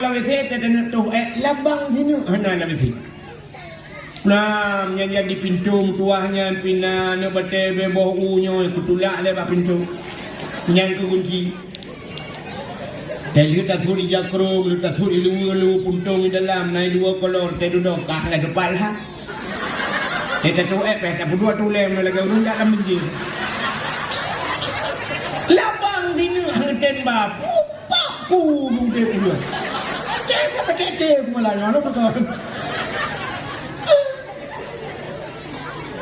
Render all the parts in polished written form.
Lawe te dan tu labang sini hana lawe te. Nah, yang di pintu tuahnya pina ne bate bebo unyo kutulak le ba pintu. Yang kunci. Dan kita thuri jakro, kita thuri lu puntung di dalam naik dua kolor te duduk kah la depan lah. Kita tu tak berdua tu lem lagi urung dak dalam menjir. Labang sini hangten ba pupaku mude pula. Jangan pakai teh malah ngono betul.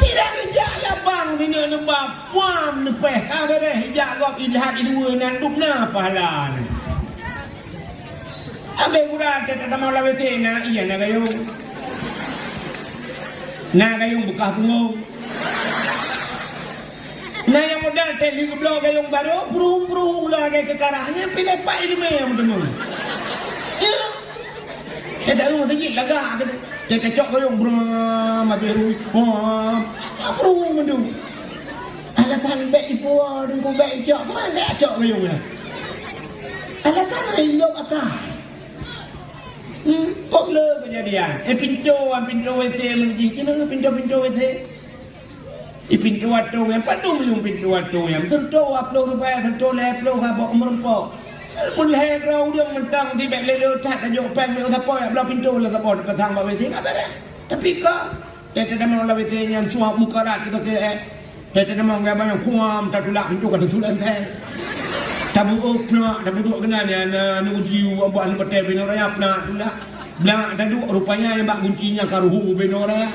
Tidak ngejak labang sini ne ba puam ne peh ka deh jak gop ilhat dua nan dupna pahala. Abe gura tak mau lawe sena iya na gayung. Na gayung buka bungong. Nah yang modal teli geblok gayung baru purung lagi ke karahnya pilih pak ini memang teman. Ya. Kita rumah sedikit lagak kita cok gayung brama biru. Purung mendu. Alatan baik ibu dan ku baik cok mana tak cok gayung lah. Alatan elok akak. Kok le kejadian. Pintu WC lagi kena pintu WC. Pintu atung yang padu yung pintu atung yang sentuh upload rupaya sentuh upload ha bok merempok. Pun leh rau dia mentang di bek lelo cat ajo peng le sapo ya belah pintu le sapo pasang bak WC ka bare. Tapi ka kita dah mau WC yang suap muka rat kita ke kita dah mau gambar yang kuam tak tulak pintu kan tulan teh. Tabu opna tabu duk kena ni ana nu jiu buat nu betel bino raya apna tulak. Belang ada duk rupanya yang bak kuncinya karuhung bino raya.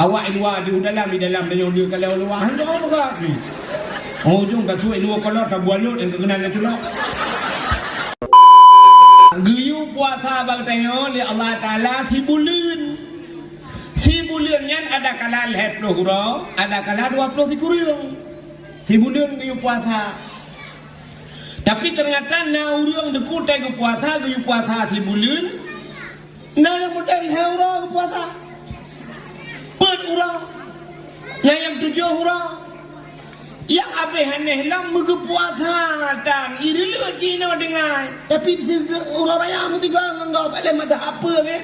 Awak luar di dalam dan yang kalau luar hanya orang berat ni. Ujung tak tuai luar kalau tak bualut yang kekenal tu lah. Giyu puasa bang tayo li Allah Taala si bulan. Si bulan yang ada kala 10 hurau, ada kala 20 kurang. Si bulan giyu puasa. Tapi ternyata na urang deku tai puasa giyu puasa si bulan. Na yang modal hurau puasa. Urang yang 7 urang yang abe haneh lam puasa dan iri lu Cina dengan tapi urang raya mesti gang ngau pada mata apa ke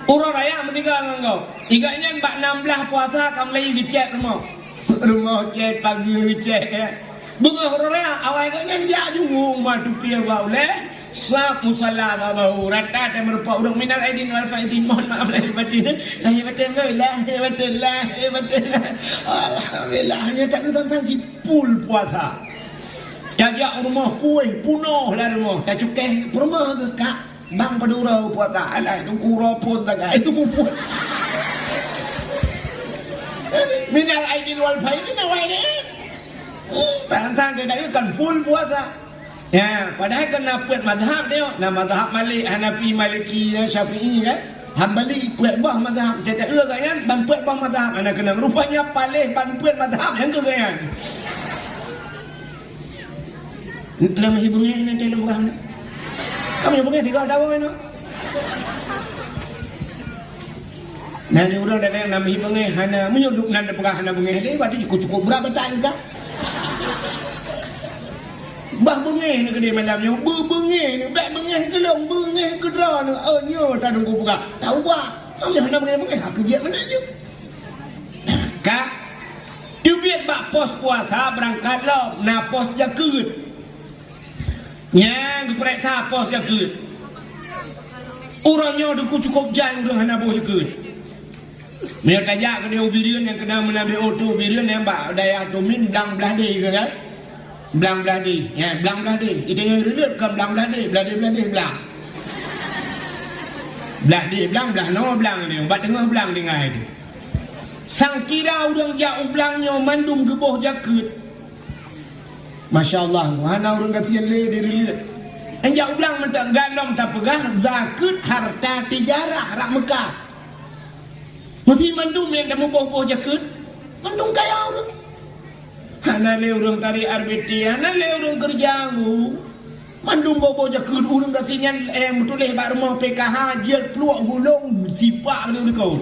urang raya mesti gang ngau iganya 16 puasa kamu lagi dicek rumah cek pagi dicek ya bunga urang raya awal iganya dia jungung matu pia bau le Sak musalla bahu rata dan merupakan urang minal aidin wal faizin mohon maaf lahir batin lahir batin alhamdulillah hanya tak tentang jipul puasa jajak rumah kuih punuh lah rumah tak cukai rumah ke kak bang padurau puasa alai tungku ropon tak itu pun minal aidin wal faizin awal ni tentang dia kan full puasa. Ya, padahal kena puat mazhab dia. Nah, mazhab Malik, Hanafi, Maliki, Syafi'i kan. Hambali puat buah mazhab. Jadi kan ban puat buah mazhab. Ana kena rupanya palih ban puat mazhab yang ke kan. Nama hibungnya ini dalam buah. Kamu hibungnya 3 tahun ini. Nah, ni orang dah nama hibungnya hana menyudup nanda pegah hana bungnya dia berarti cukup berapa tahun kah? Bah bengih ni kedai malamnya, bengih ni, baik bengih ke long, bengih ke draw ni, nyo tak nunggu buka, tahu buat, tak boleh nak bengih, kerja mana je. Kak, tu biar bak pos puasa berangkat lo, na pos jakut. Yang periksa pos jakut. Orangnya tu cukup jalan orang hana pos jakut. Mereka tajak ke dia ubirian yang kena menambil auto ubirian yang bak daya tu min blang beladi ke kan? Belang beladi, ya belang beladi. Kita yang relut kan belang beladi, beladi belang. Beladi belang no belang ni, bat tengah belang dengan itu. Sang kira orang jauh belangnya mandum geboh jakut. Masya-Allah, mana orang katian le di relut. Yang jauh belang mentak galong tak pegah zakut harta tijarah rak Mekah. Mesti mandum yang dah boh jakut. Mandum kaya orang. Hana le urang tari arbiti, hana le urang kerjaangu. Mandum bobo jakut urang katingan betuleh bak rumah PKH, dia peluak gulung sipak dia kau.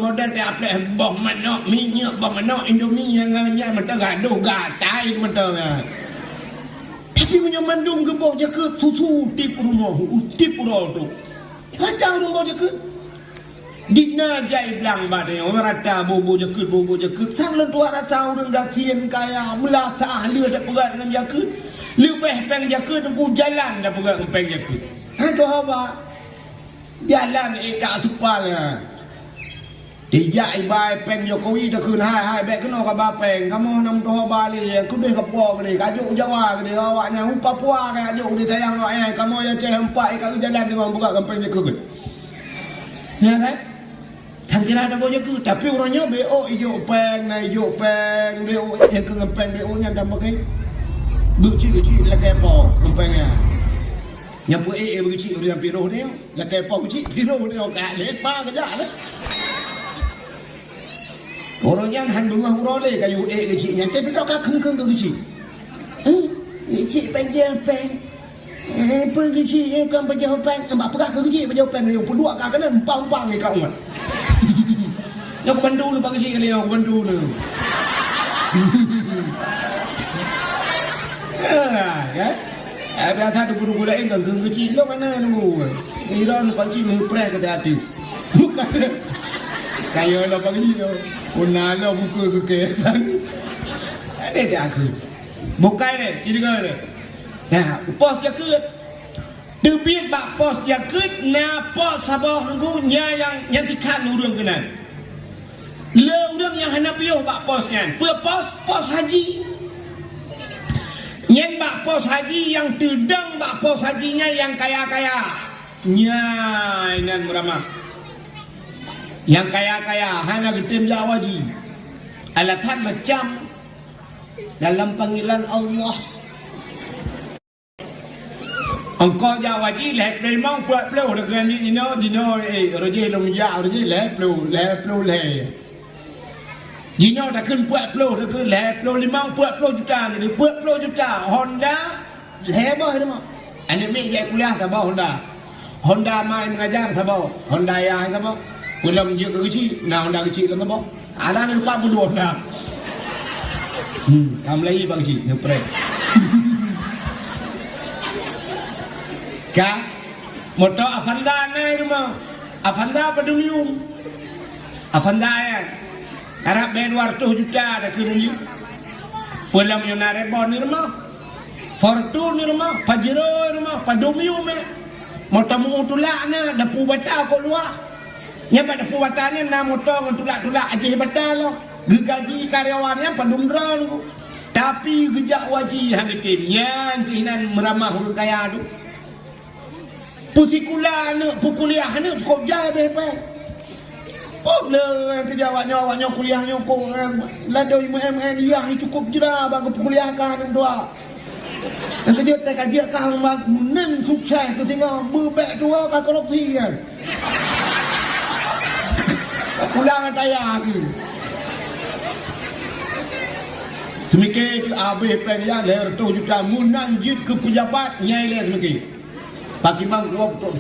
modal tak apa boh mana minyak boh mana Indomie yang nganya mentang gaduh gatai mentang. Tapi punya mandum ke boh je ke susu tip rumah utip urau tu. Kacang rumah je ke. Dina jai bilang badai orang rata bobo je ke sang lentua rasa orang gasian kaya melasa ahli dak pegat dengan je ke. Lebih peng je ke tunggu jalan dak pegat dengan peng je ke. Kan tu apa? Jalan tak supaya. Tidak ibai peng Jokowi tak kun hai baik kena ka ba peng kamu nam to bali ku deh ka po ke kajuk Jawa ke awaknya Papua ke kajuk di sayang awak kamu ya ceh empat ka jalan dengan buka kampung je ke. Ya kan? Thang kira ada boleh ke tapi orangnya BO hijau peng BO je ke kampung BO nya dah pakai kecil lah kayak po kampungnya. Yang pu berkecil dia piro dia lah kayak po kecil piro dia ka lepa kerja lah. Orangnya han bunga urole kayu kecilnya tapi tak keng ke kecil. Kecil panjang peng. Pergi kan berjawapan sebab perak kerja berjawapan yang kedua kau kena empang-empang ni kau mat. Yang bandu lu bagi kali yang bandu lu. Kan? Biasa tu guru-guru lain kan kecil lu mana lu. Iran bagi lu prek ke hati. Bukan. Kayu lu bagi lu. Punah lu buku ke. Ada dia aku. Bukan ni, cerita ni. Nah, pos dia ke debit bak pos dia ke na pos sabah nunggu nya yang tikan urang kenan. Le urang yang hendak piuh bak pos nyan. Pos haji. Nyen bak pos haji yang tudang bak pos hajinya yang kaya-kaya. Nya inan meramah. Yang kaya-kaya hana getem jawaji. Alatan macam dalam panggilan Allah. Engkau jawab je leh memang buat pelu dengan dino roje lom ja roje leh pelu dino tak kun buat pelu dengan leh pelu 5 buat pelu juta ni buat pelu juta Honda leh bah ni mah ane mi je kuliah sabah Honda mai mengajar sabah Honda ya sabah belum je kecil nah Honda kecil sabah ada ni lupa berdua dah kamu lagi bang cik ngepret Ka motor Avanda na rumah Avanda Padumium Avanda ya harap bayar 200 juta dah kena pulang yang narebon ni rumah Fortune ni rumah Pajero rumah Padumium motor mu tulak na dapu batal kau luar nyapa dapu batalnya na motor tulak aje batal lo gaji karyawannya padumran ku tapi gejak wajib hang timnya kinan meramah orang kaya tu pusikula ne pukuliah ne cukup jaya bepe. Oh le kejawanya kuliahnya ko ladoi MN ya cukup jera bagi kuliah kan dua. Yang kerja tak kaji kan nen sukses tu tengok bebek dua ka korupsi kan. Pulang tayar lagi. Semikir habis pengya leher 2 juta munang jid ke pejabat nyai le semikir. Bagi bang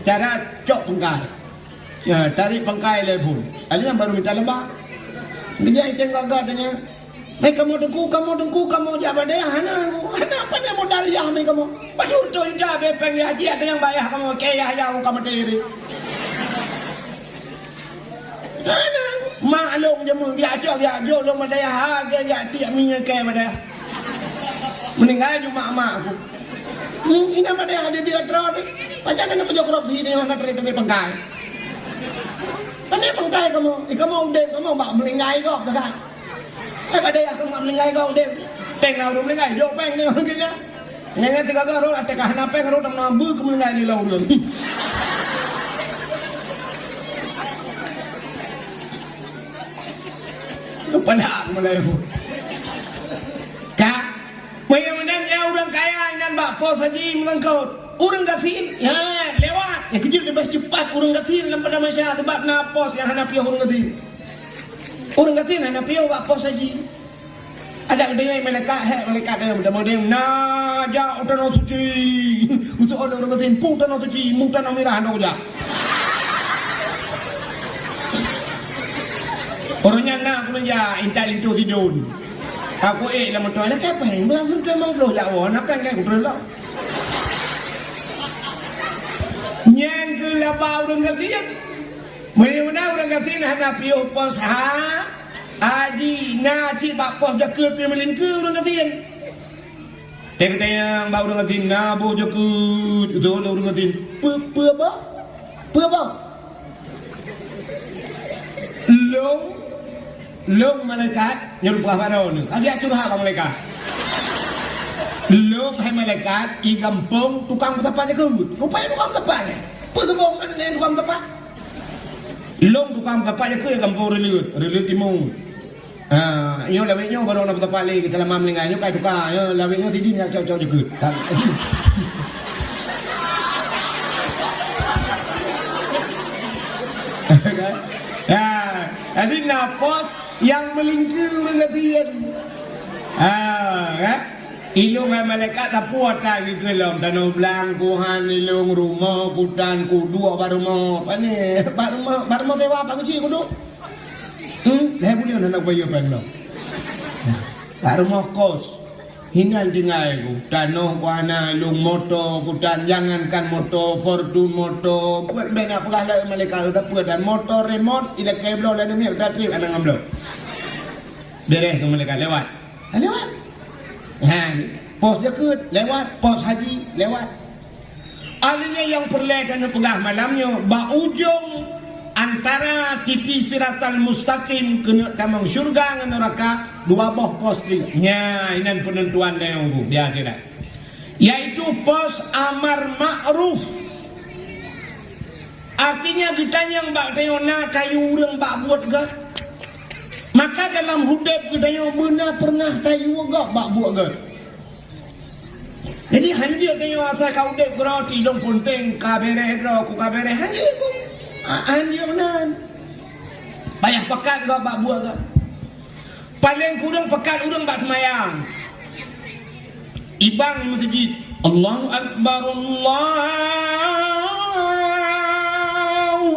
cara cok pengkai. Ya, tarik pengkai le pun. Ali yang baru minta lembah. Kerja itu gagak dengan. Kamu dengku, kamu jabat dia. Hana apa dia modal yang kamu. Bajur tu ida bepeng ya haji ada yang bayar kamu kaya ya kamu tiri. Hana maklum je mu dia jo lo madaya harga ya tiap minyak kaya pada. Meninggal cuma mak aku. Ini apa dia ada dia terus. Macam mana pejok korupsi ni nak terima pengkai. Ini pengkai kamu udah kamu mak melingai kau tak? Apa dia kamu melingai kau udah? Peng nak udah melingai, jauh peng ni mungkinnya. Nengen tiga garut, ada kahana peng garut nak nambu kamu melingai ni lau udah. Lupa nak mulai. Kak, macam ya orang kaya nan bak pos haji mengangkut. Orang gatin, ya lewat. Yang kecil lebih cepat orang gatin dalam pada masyarakat sebab nak pos yang hendak piau orang gatin. Orang gatin hendak piau bak pos haji. Ada dengan malaikat dia mudah-mudahan na ja utano suci. Usuk orang gatin pu utano suci, mu utano merah ndo ja. Orangnya nak aku menja intal itu tidun. Aku lah motor lah kepeng. Berasa tu memang keluar jauh. Apa yang aku terlalu? Nyen ke labau orang katian. Mana orang katian hendak piu pos ha. Aji naci bak pos jaket pi melingku orang katian. Tengok bau orang katian nabu jaket. Itu orang katian. Pe apa? Pe apa? Long malaikat nyuruh buah baron. Agak curhat bang malaikat. Long hai malaikat ki kampung tukang tepat je kerut. Rupanya tukang tepat je. Pertembung dengan tukang tepat. Long tukang tepat je ke kampung relut timur. Nyo lawik nyo baru nak tepat lagi kita lama melingkai nyo kai tukar. Nyo lawik nyo tidi nak cocok je kerut. Jadi nafas yang melingkar dengan dia. Ilung malaikat tak puas lagi ke dalam tanah belangkuhan ilung rumah kudan kudu apa rumah apa ni barumah sewa apa kecil kudu. Saya boleh nak bayar penglo. Barumah kos. Hinal tinggal ku tanah kuana ilung motor kudan jangankan motor Fortune motor buat benda perkara malaikat tak puas dan motor remote ila kabel lain ni tak trip anak ngambil. Beres ke malaikat lewat. Lewat. Pos jaket lewat, pos haji lewat. Alanya yang perlekan pegah malamnya ba ujung antara titi siratal mustaqim kena tamang syurga dengan neraka dua boh pos nya ini penentuan dia yang di akhirat. Yaitu pos amar ma'ruf. Artinya ditanya mbak tayona kayu urang mbak buat gak. Maka dalam hidup kita yang benar pernah tayu agak bak buat ke. Jadi hanjir tanya asal kau hidup berarti dong punting kabere dro ku kabere hanjir ku. Hanjir nan. Banyak pekat ke bak buat ke. Paling kurang pekat urang bak semayang. Ibang di masjid. Allahu Akbar Allahu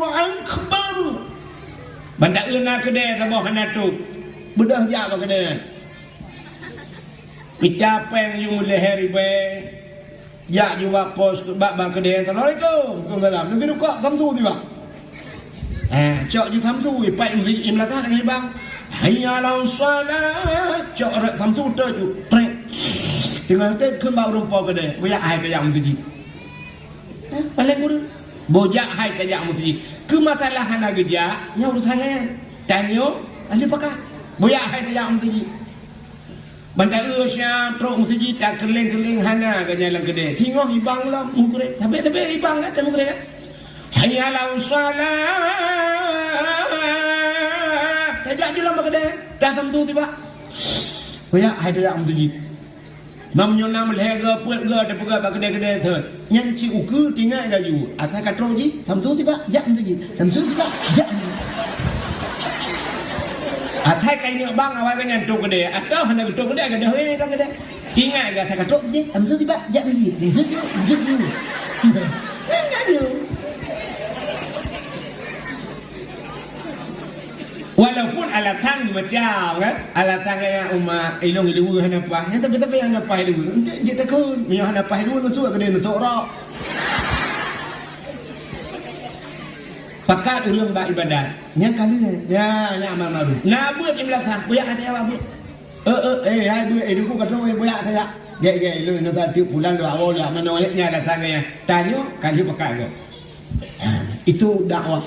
Akbar. Bandak una kedai ke bawah hanatuk. Bedah jak ke kedai. Picapeng yung leher ibe. Jak juga pos bak kedai. Assalamualaikum. Waalaikumsalam. Negeri kok samsu tiba. Cok je samsu ipai imlatan dengan bang. Hayya lau salat. Cok rek samsu tu ju. Trek. Dengan tet ke bau rumpau kedai. Boyak ai ke yang masjid. Paling kurang. Bojak hai kajak masjid. Ke masalah hana gejak, nya urusannya. Tanyo, ada pakah. Boyak hai kajak masjid. Bantai usya truk masjid tak keleng-keleng hana kajak dalam kedai. Tengok ibang lah mukre. Tapi ibang kan mukre kan. Hayya lau salat. Kajak je dalam kedai. Dah tentu tiba. Boyak hai kajak masjid. Mamnyo nam lehega puat ga ada pega bak kedai-kedai thot. Nyan ci uku tinggal gaju. Asa katro ji, samsu tiba jak mesti. Samsu tiba jak. Atai kai ni bang awal kan nyan tok kedai. Atau hendak tok kedai ke dah we dak kedai. Tinggal ga asa katro ji, samsu tiba jak mesti. Samsu jak. Ngaju. Walaupun alatan macam kan, alatan yang umat ilung ilu hana pas, tapi yang pas ilu, ente je takun, yang hana pas ilu nusu ke dia nusu rak. Pakat urang bak ibadat, yang kali ni, ya amal ma'ruf. Nak buat imlatan, boyak ada apa buat? Hai buat, ibu kata boyak saya. Gay lu nak tiup bulan lu awal ya mana olehnya datang ya. Tanya kali pakat ke. Itu dakwah.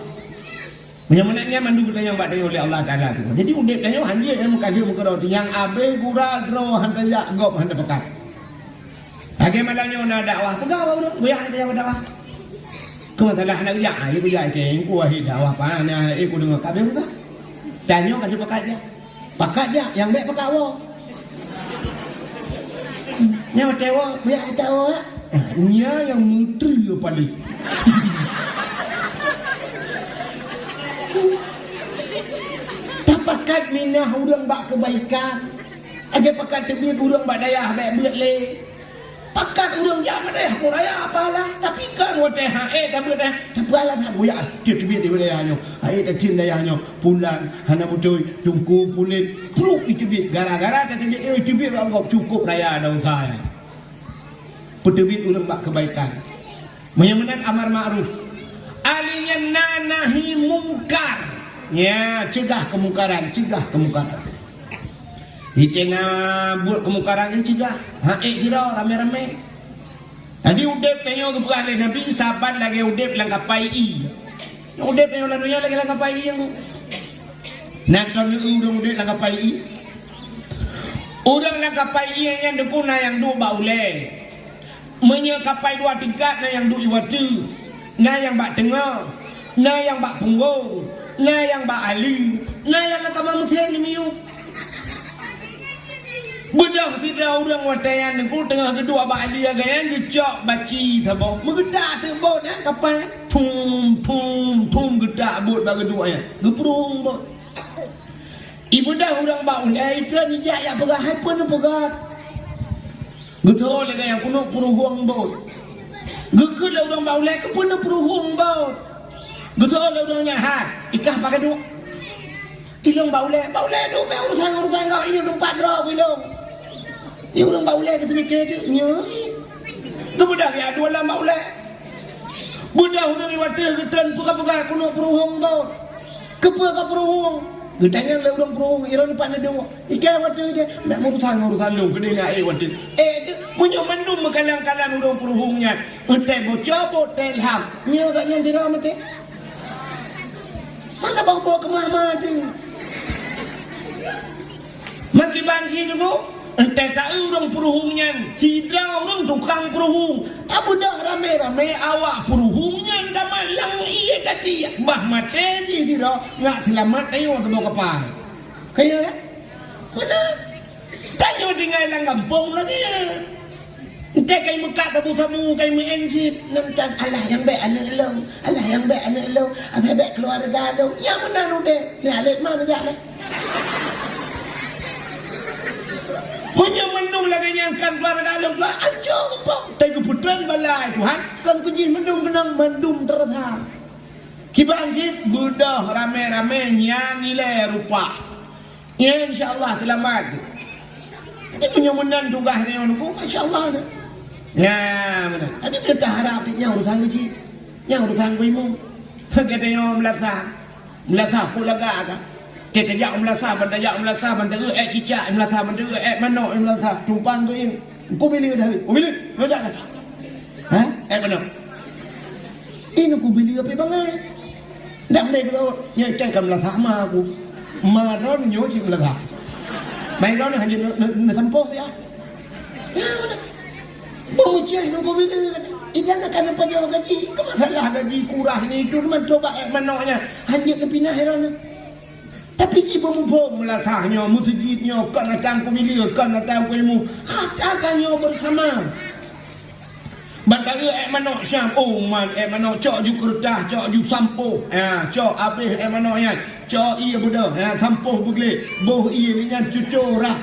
Menyenangnya mandu kita yang baca oleh Allah Taala tu. Jadi udip dia hanya yang mengkaji muka roti yang abe gura dro hantar ya gop hantar pekat. Bagaimana nak dakwah? Pegang apa tu? Boyak ada yang dakwah. Kau tak nak kerja, aku kerja keng, aku ahi dakwah pana, aku dengar kabe usah. Tanya kan pekat je. Pekat je yang baik pekat wo. Nyawa tewa, boyak tewa. Nya yang mutri paling. Pakat minah urang bak kebaikan. Aja pakat tebih urang bak dayah baik buat le. pakat urang jaman deh aku raya apalah tapi kan wate hae dah ber dah tapalah tak buya dia tibit di wilayahnya hae dah tin dayahnya pulan hana betul tungku pulit pruk tibit gara-gara tak tibit anggap cukup raya dah usaha petibit urang bak kebaikan menyamanan amar ma'ruf alinya nahi mungkar ya cegah kemungkaran Itena buat kemungkaran yang cegah. Kira rame-rame. Tadi udep penyo ke beralih Nabi sahabat lagi udep langkapai i. Udep penyo lalunya lagi langkapai i yang. Nakon udang udep langkapai i. Udang langkapai i yang dekuna yang dua baule. Menyekapai dua tingkat na yang dua iwatu. Na yang bak tengah. Na yang bak punggung. Na yang bak ali. Na yang langkapa musim ni miu. Bedah tidak orang watayan aku tengah kedua balik agayan gecok baci thabah megedak tebot kapal pum gedak bot bagi dua ya geprung bot ibu dah orang baul itu ni jak ya pegah happen pegah getol le yang kuno puruhung bot gekut orang baul ke pun puruhung bot getol orang nyahat ikah pakai dua ilong baul tu urusan kau ini tempat draw ilong ni orang baulai ke sedikit tu nya si tu budak ya dua lah baulai budak orang iwata getan pegah-pegah kuno peruhung tau kepa peruhung getanya le orang peruhung iron depan ada dua ikai wata dia nak urusan lu gede nak wata punya mendum mekalang-kalang orang peruhungnya entai bocah botel ham nya gak nyen tira mate mana bawa ke mama tu maki banji dulu entah tak orang peruhungnya tidak orang tukang peruhung tak budak rame-rame awak peruhungnya dah malang iya tadi bah mati je dia nak selamat ayo ke bawah kapal kaya mana tanya tinggal dalam kampung lah dia entah kaya Mekah tabu samu kaya mengenjit nanti Allah yang baik anak lo Allah baik keluarga lo yang mana lo deh ni alik mana jalan punya mendung lagi yang kan keluarga alam lah ancur kepok tapi keputusan balai Tuhan kan kunci mendung kenang mendung terasa kibanjit budah rame-rame nilai rupa ya insyaAllah selamat jadi punya menang tugas ni orang pun insyaAllah ya benar jadi kita harap yang urusan kunci yang urusan kuimu katanya melasa pula gak kita jak melasa benda cicak melasa benda manok melasa tumpang tu yang aku pilih dah pilih rojak dah mana ini aku pilih apa bangai dah boleh kata nyai kan melasa sama aku maron nyoci melasa baik dah hanya nak sampah saja ya mana mengucai aku pilih idan akan apa jawab gaji kemasalah gaji kurang ni itu memang coba manoknya hanya kepinah heran tapi jika mumpung melatahnya, musjidnya, kan datang pemilih, kan datang ilmu, katakannya bersama. Bandara manok syam, man, manok cok ju kertas, cok ju sampuh, cok habis manoknya, cok iya budak, sampuh begle, boh iya dengan cucurah.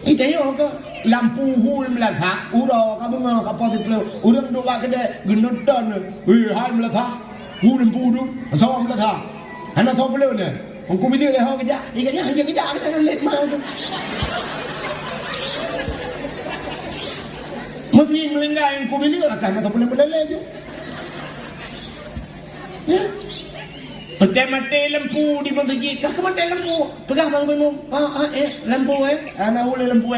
Itu ke lampu hul melatah, ura kabunga kapal sepuluh, urang dua kedai, genonton, hai melatah, hul lampu tu, sama melatah. Anak tahu belum ni? Aku bila leh orang kerja, ikannya hanya kerja kita let mah tu. Mesti melenggai yang aku bila akan atau boleh meleleh je. Ya. Mati lampu di masjid, kah mati lampu? Pegang bang minum. Lampu anak boleh lampu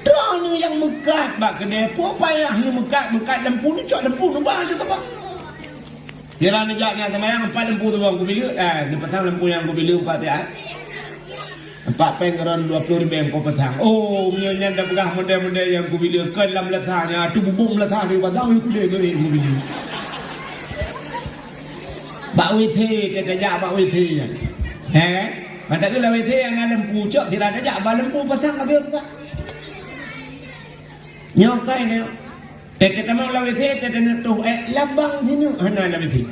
Terang ni yang mekat bak kedai. Apa payah ni mekat lampu ni cak lampu tu bah tu apa? Kira ni jak ni semayang 4 lampu tu aku bila dia pasang lampu yang aku bila 4 tiap 4 penggeran 20 ribu yang kau pasang punya dah pegah model-model yang aku bila ke dalam lasahnya tu bubung lasah dia pasang aku bila aku bila bak WC kita jak bak WC pada ke lah WC yang ada lampu cok kira ada jak bak lampu pasang habis pasang nyokai ni kita mau lawan saya, kita nak tu labang sini, mana lawan saya.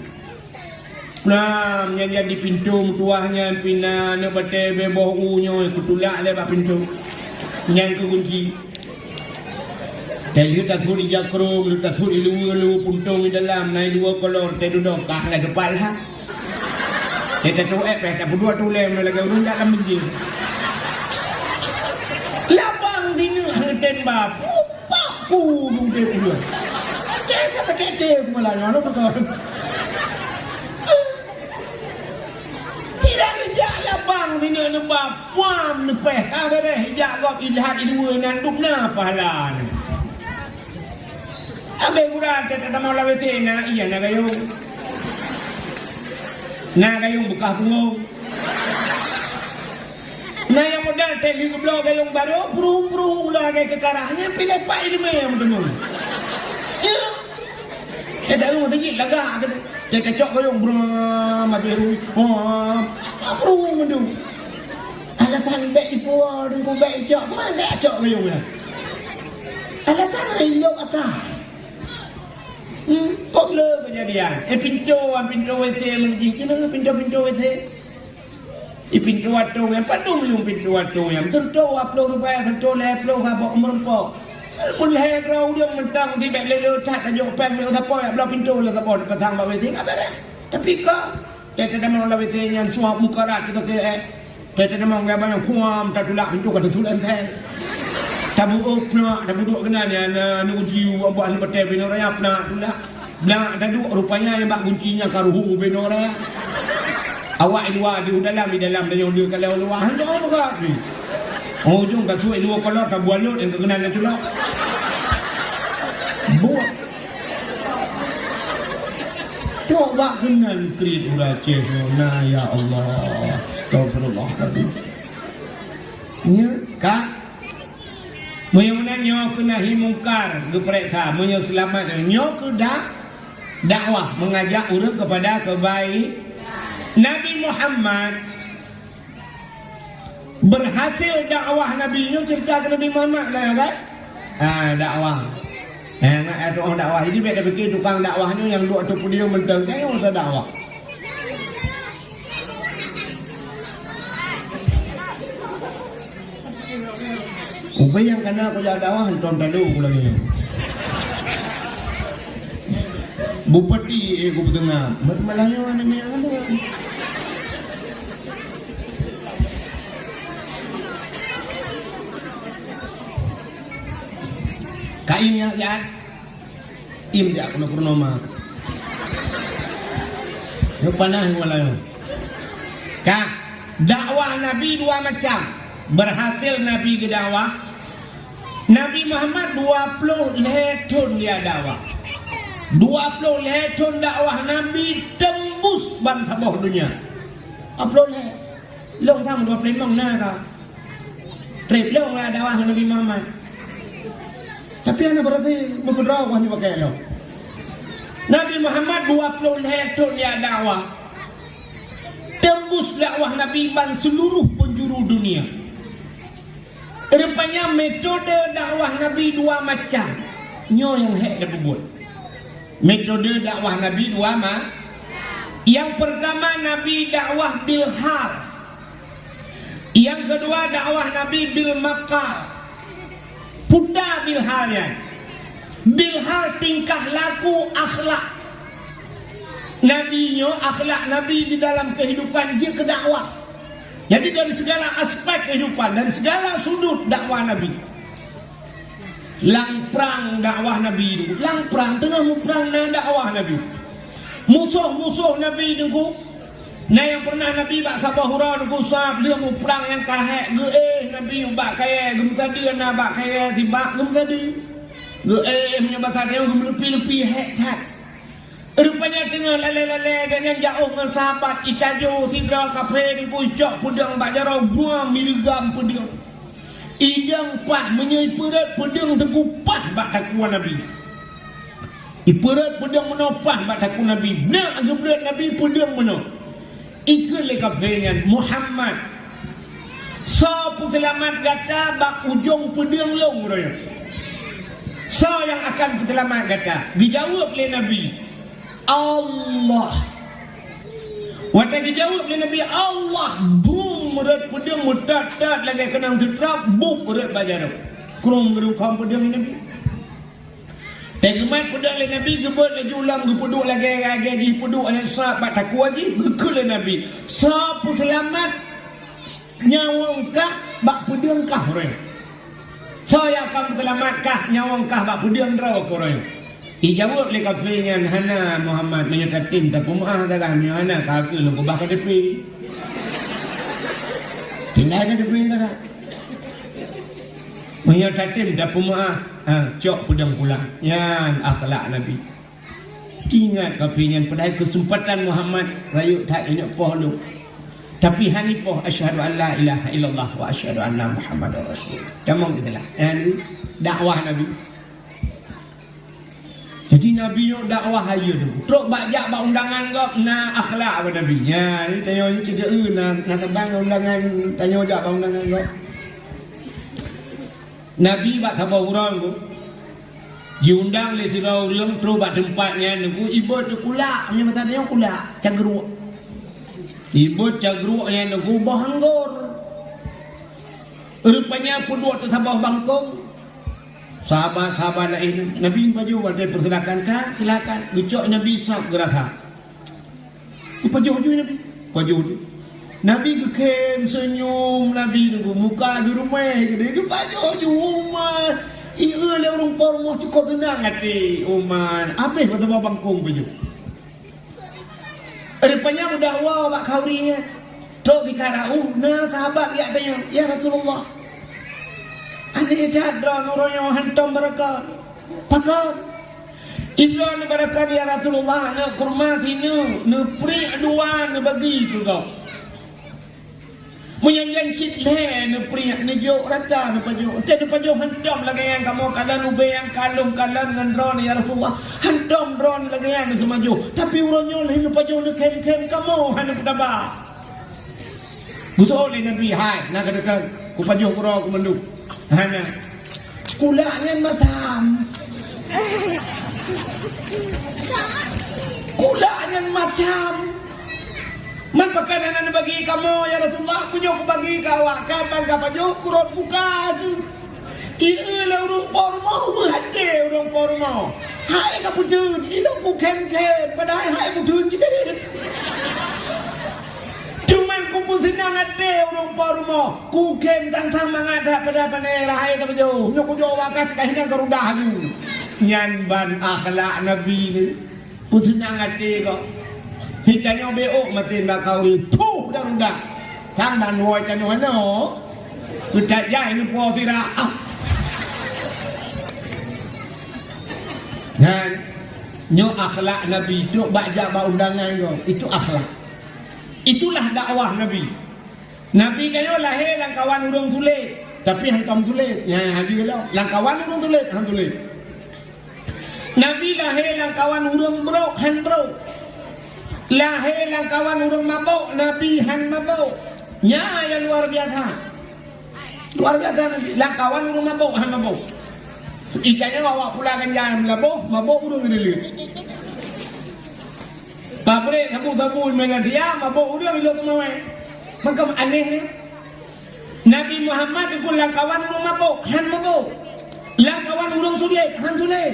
Nah, yang di pintu tuahnya, pina nak baca beboh unya, kutulak lepas pintu, yang kunci. Tadi tak thuri jakrong, tak thuri lu puntung di dalam, naik dua kolor, tadi duduk kah lah depan lah. Tadi tu tak berdua tu lem lagi urun dalam menjir. Labang sini hangten bab, paku mungkin dua. Cek tak kecil malah nyono betul. Tidak ada labang sini bab, puam nepeh kau deh, jaga ilhat dua nan dukna pahala. Abe gura tak mau lawe sena iya na gayung buka bungong na yang modal teli goblok gayung baru burung lagi ke karahnya pilih pak ini yang betul ya kita lu sedikit laga kita kecok gayung burung mabiru burung betul alatan baik ibu dan ku baik cok mana tak cok gayung ya alatan ilok atas kok le kejadian pintu WC menjadi kena pintu WC pintu atung yang padung yung pintu atung yang sentuh upload rupaya sentuh upload ha bok merempok pun leh rau dia mentang di bek le cat tajuk pen le sapo ya belah pintu le sapo pasang bak WC ka bare tapi ka kita demang la WC yang suap muka rat kita kita demang ga banyak kuam tak tulak pintu ka tulan teh tabu opna tabu duk kena ni ana kunci buat ni betul beno raya pna pula blang tadu rupanya yang bak kuncinya karuhung beno raya awak luar di dalam dan yang dia kalau luar hendak apa ni ujung tak tu luar kolor tak bualut yang kena nak tulak buat coba kenal kredit Aceh nah ya Allah astagfirullahaladzim ya kak Muyuna nyo kena himungkar gepreka munyo selamat nyo kuda dakwah mengajak orang kepada kebaikan. Nabi Muhammad berhasil dakwah Nabi nyo cerita ke Nabi Muhammad lah kan? Dakwah. Nak ada orang dakwah ini beda fikir tukang dakwahnya yang duk tu dia mentang kan usah dakwah. Upaya yang kena aku jadi dakwah henton tadu aku lagi. Bupati aku bertengah. Malangnya mana ni kan tu. Kaim yang sihat. Im dia kena purnama. Yang panah malangnya. Kak, dakwah Nabi dua macam. Berhasil Nabi ke dakwah. Nabi Muhammad 20 tahun dia dakwah. 20 tahun dakwah Nabi tembus bangsa bawah dunia. Upload le. Long tham 25 na ka. Trip long lah dakwah Nabi Muhammad. Tapi ana berarti mengkodraw ni pakai lo. Nabi Muhammad 20 tahun dia dakwah. Tembus dakwah Nabi ban seluruh penjuru dunia. Rupanya metode dakwah Nabi dua macam. Nyo yang hek dah buat. Metode dakwah Nabi dua macam. Yang pertama Nabi dakwah bil hal. Yang kedua dakwah Nabi bil makal. Putar bil halnya. Bil hal tingkah laku akhlak. Nabi nyo akhlak Nabi di dalam kehidupan dia ke dakwah. Jadi dari segala aspek kehidupan, dari segala sudut dakwah Nabi. Lang perang dakwah Nabi itu, lang perang tengah mu perang na dakwah Nabi. Musuh-musuh Nabi itu, na yang pernah Nabi bak sabahura itu sab dia mu perang yang kahek, Nabi bak kaya gem tadi na bak kaya tibak gem tadi. Menyebab tadi gem lepi-lepi hek tat. Rupanya tengah lale-lale dengan jauh dengan sahabat Itajo, Sidra, Kafe, di pucuk, pedang, bajarau, gua, mirgam, pedang. Idang pah, menyai perat, pedang, tegupah, bak takuan Nabi. Iperat, pedang, menopah, bak takuan Nabi. Nak gebrat Nabi, pedang, menop. Ikut le Kafe dengan Muhammad. So, putelamat kata, bak ujung pedang long, raya. So, yang akan putelamat kata, dijawab le Nabi. Allah. Waktu dijawab oleh Nabi Allah, boom berat pedang mutat lagi kenang setrap, boom berat bajar. Krom gerung kam pedang Nabi. Tegemat pedang le Nabi gebut le julang gepuduk lagi ji puduk yang sahabat takwa ji gekul le Nabi. Siapa selamat nyawang kah bak pedang kah orang. Saya akan selamat kah nyawang kah bak pedang raw orang. Ijawab le kafiran hana Muhammad menyatakan tak pemah dalam hana kaki lu bak depi. Tinggal ke depi tak. Menyatakan tak pemah cok pedang pulang. Yan akhlak Nabi. Ingat kafiran pada kesempatan Muhammad rayu tak ingat poh lu. Tapi hanipoh asyhadu an la ilaha illallah wa asyhadu anna Muhammadar Rasul. Kamu gitulah. Ini dakwah Nabi. Jadi Nabi yo dakwah ayo tu. Teruk bajak bak undangan kau na akhlak apa Nabi. Ya, ni tanya ni cerita na tebang undangan tanya jak bak undangan kau. Nabi bak tabau orang tu. Diundang le sirau orang terus bak tempatnya nunggu ibu tu kulak, punya mata dia kulak, cageruk. Ibu cageruknya nunggu bahanggur. Rupanya pun buat sabah bangkong. Sahabat-sahabat lain Nabi baju ada persilakan kah? Silakan. Gecok Nabi sab geraka. Paju Nabi. Paju. Nabi gekem senyum Nabi nunggu muka di rumah gede ke paju rumah. Iya le orang pormo cukup tenang hati uman. Apa kata bangkong paju. Rupanya udah wah bak kaurinya. Tok dikara nah sahabat dia tanya, "Ya Rasulullah, ane dah orang yang hantam mereka pakar Ibran barakan ya Rasulullah na kurma sinu na pri aduan na bagi ke kau menyanjang sit le na pri na jo rata na pajo te na pajo hantam lagi yang kamu kalan ube yang kalung kalan ngan ron ya Rasulullah hantam ron lagi yang semaju tapi uronyo le na pajo na kem kamu hana pedaba betul le Nabi hai na katakan ku pajo ku ro ku mandu hana kulaknya macam kulaknya macam man pakanan bagi kamu ya Rasulullah punya aku bagi kau kapan kapan kurot buka tu iya orang pormo hati orang pormo hai kamu tu ini aku kem padahal hai aku tu cuman kumpul senang hati orang pormo ku kem tang mengada pada panera hai kamu tu nyok jo wakas kahina garuda ni nyan ban akhlak Nabi ni pun senang hati kau hitanya beok matin bakau puh garuda tang ban woi tan no udah jai ni po sira dan nyo akhlak Nabi itu bajak ba undangan kau itu akhlak itulah dakwah Nabi. Nabi kayo lahir langkawan urung sulit tapi hantam sulit ya haji lo langkawan urung sulit han sulit. Nabi lahir langkawan urung brok han brok lahir langkawan urung mabuk Nabi han mabuk ya yang luar biasa Nabi langkawan urung mabuk han mabuk ikannya bawa pulangan jam mabuk urung dulu Babre tabu mengadia mabuk urang lo kemawai. Maka aneh ni. Nabi Muhammad pun langkawan urang mabuk, han mabuk. Langkawan urang sulit, han sulit.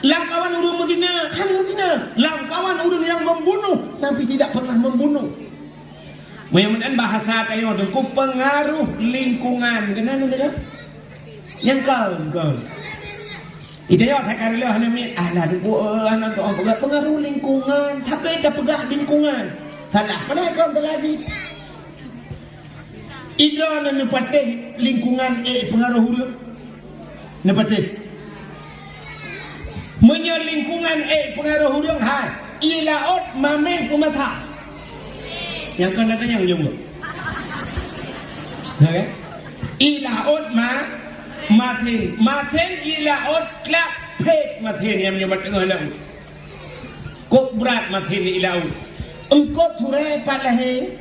Langkawan urang Madinah, han Madinah. Langkawan urang yang membunuh, Nabi tidak pernah membunuh. Mudah-mudahan bahasa kayo tu ku pengaruh lingkungan. Kenapa dia? Yang kau. Ida yo tak kare leh ni ahla du anak tu orang pengaruh lingkungan tapi tak pegah lingkungan salah pada kau terlaji Ida ni patih lingkungan pengaruh hulu ni patih menyo lingkungan pengaruh hulu hai ilaot mameh pemata yang kan ada yang jumbo okey ilaot Matin ilaot klak pek matin yang menyebut tengah laut. Kok berat matin ilaut. Engkau turai palahe.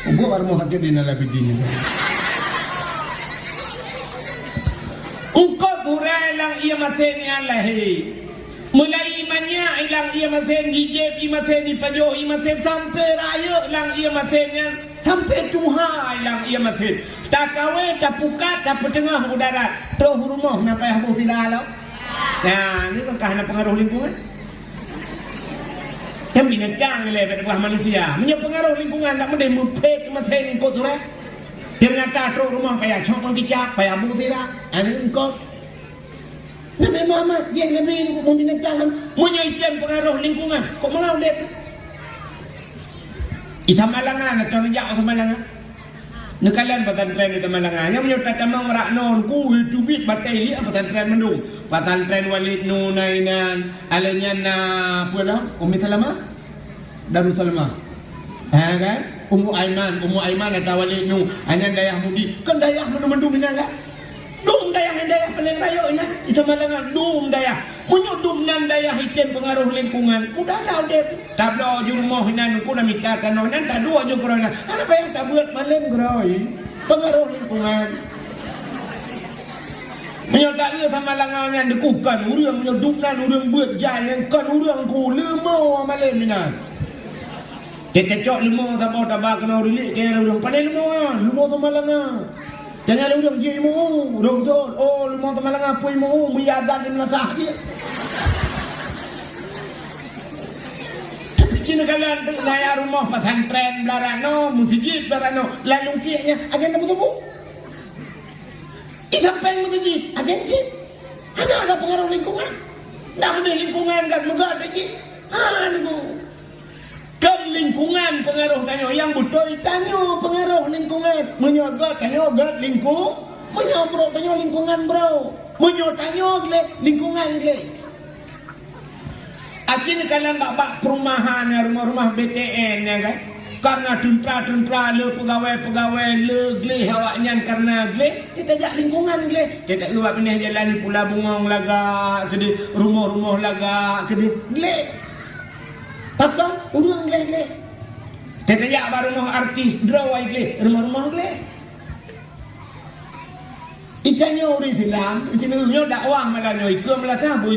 Engkau baru mau hakik di dalam bidini. Engkau turai lang ia matin yang lahe. Mulai imannya ilang ia matin gijep ia matin di pajo ia matin sampai raya lang ia matin yang sampai Tuhan ilang ia matin. Tak kawe, tak pukat, tak petengah udara. Terus rumah, kenapa yang aku tidak lalu? Nah, ini kan karena pengaruh lingkungan. Kan binatang ni lepas buah manusia. Punya pengaruh lingkungan tak mesti mupek macam kau tu lah. Dia ngata teruk rumah payah cokong kicap, payah butirak. Ini kau. Nabi Muhammad, dia Nabi ni pun binatang. Punya ikan pengaruh lingkungan. Kau mengaruh dia? Ita malangan atau nejak sama malangan. Nekalan pesantren di Malangan. Yang menyertai tamang merak non ku tubit batai li pesantren mendung. Pesantren Walid Nunainan, alanya na pula Ummi Salamah, Darul Salamah. Kan? Ummu Aiman atau Walid Nu, hanya dayah mudi. Kan dayah mendung minang kan? Dum dayah paling raya ini. Itu Malangan dum dayah. Munyuk dum nan dayah ikan pengaruh lingkungan. Mudah tahu dia. Tak ada jurmoh nan ku nak minta tanah nan tak dua je kerana. Apa yang tak buat malam gerai. Pengaruh lingkungan. Menyertai ia sama langannya dekukan urang menyeduk nan urang buat jaya kan urang ku lemau malam minan. Kita cok lemau tak tabak kena rilik ke urang pandai lemau sama langang. Jangan urang je mu, urang betul. Oh, lemau sama langang pui mu, biadan di melasah dia. Tapi cina kalian tu layar rumah pesantren belarano, masjid belarano, lalu kianya agen temu-temu. Kita pengen masjid, agen sih. Ada pengaruh lingkungan. Nak menjadi lingkungan kan megah tadi. Ni kan lingkungan pengaruh tanya yang betul tanya pengaruh lingkungan menyogot tanya god lingkung menyobro tanya lingkungan bro menyot tanya lingkungan gle acin kalian bak perumahan rumah-rumah BTN ya kan karena tuntra le pegawai le gle awaknya karena gle kita jak lingkungan gle kita buat benih jalan pula bungong laga ke rumah-rumah laga ke gle pakam urang gle. Tetaya baru rumah artis draw gle, rumah-rumah gle. Ikannya orang Islam, jenenge dakwah Melayu, ikam melasa, bu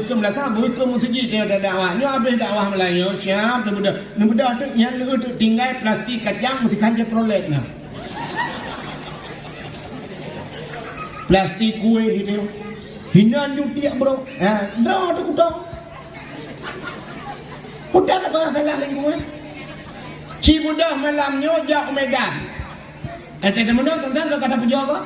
masjid dia ada dakwah. Nyo habis dakwah Melayu, siap budak tu yang lu tu tinggal plastik kacang mesti kanja prolet nah. Plastik kue ini. Hinan jutiak bro. Draw tu kutong. Budak apa salah lingkungan? Cibudah malamnya jak Medan. Kata mudah tentang kata pejaga.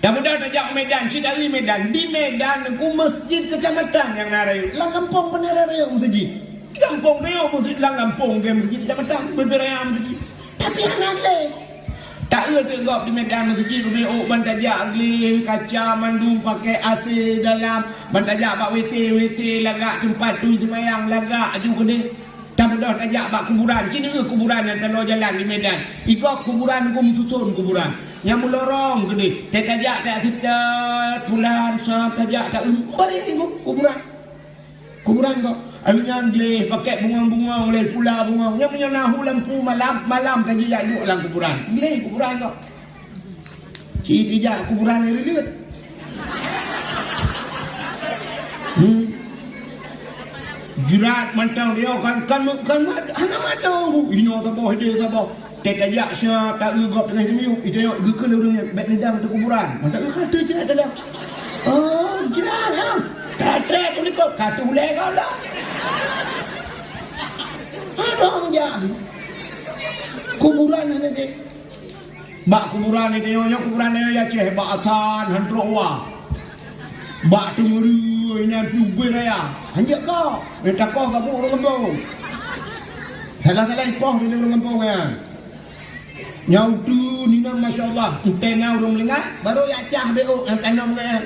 Dah mudah tak Medan, dari Medan. Di Medan ku masjid kecamatan yang narayu. Lang kampung penarayu masjid. Kampung dia masjid lang kampung ke masjid kecamatan beberapa masjid. Tapi anak le. Tak ada tengok di Medan masjid rumah bantajak gli kaca mandung pakai AC dalam bantajak bak WC lagak tempat tu semayang lagak juga deh. Tak mudah tajak bak kuburan. Sini kuburan yang kalau jalan di Medan. Ikut kuburan gum susun kuburan. Yang melorong gede. Tajak tak sejak bulan sah tajak tak balik kuburan. Kuburan kok. Alunya gli pakai bunga-bunga oleh pula bunga. Yang punya nahu lampu malam kaji jak duduk dalam kuburan. Gli kuburan kok. Cik kuburan ni ribet. Jurat mantang dia kan anak matang ini tak boh dia tak boh tajak sia tak gugap tengah semiu itu yo gekel urangnya bek nedang tu kuburan mantang kata je dalam jurat ha kata tu ni kau kata ulai kau lah ada jam kuburan ni je bak kuburan ni yo kuburan ni ya ceh bak asan handrowa bak tu ngeri ini tu raya anjak kau minta kau kamu orang kampung salah ipoh di orang kampung ya nyau tu ni nama masya-Allah tenda orang melengah baru ya cah beo yang tanam kan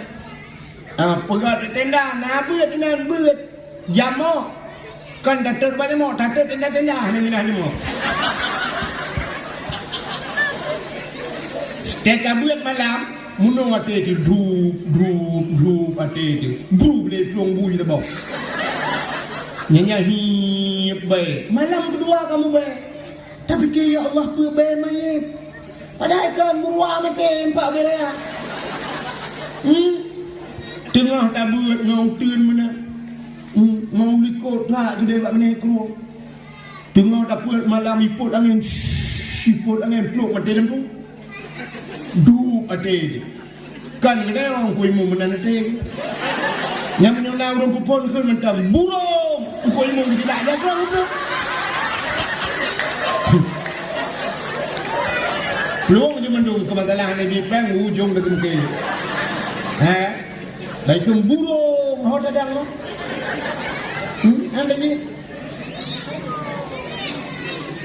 pegat tenda na beut jamo kan datar balik mau datar tenda ni minah ni mau tenda beut malam munung ate tu drup ate tu bru le plong bui tu bau nyanyi baik malam kedua kamu baik tapi ke ya Allah pu baik mayit padahal kan murwa mate empat berea tengah tak buat ngau tun mana mau likot tak gede bak meneh kru tengah tak buat malam iput angin pluk mate lempu du ate kan kena orang kuimu menan ate Yang menyonang urung pupun kun macam burung. Kau imung tidak aja kurang tu. Peluang je mendung kematalan ni peng ujung dekat ke. Baik burung hot dadang lo. Anda ni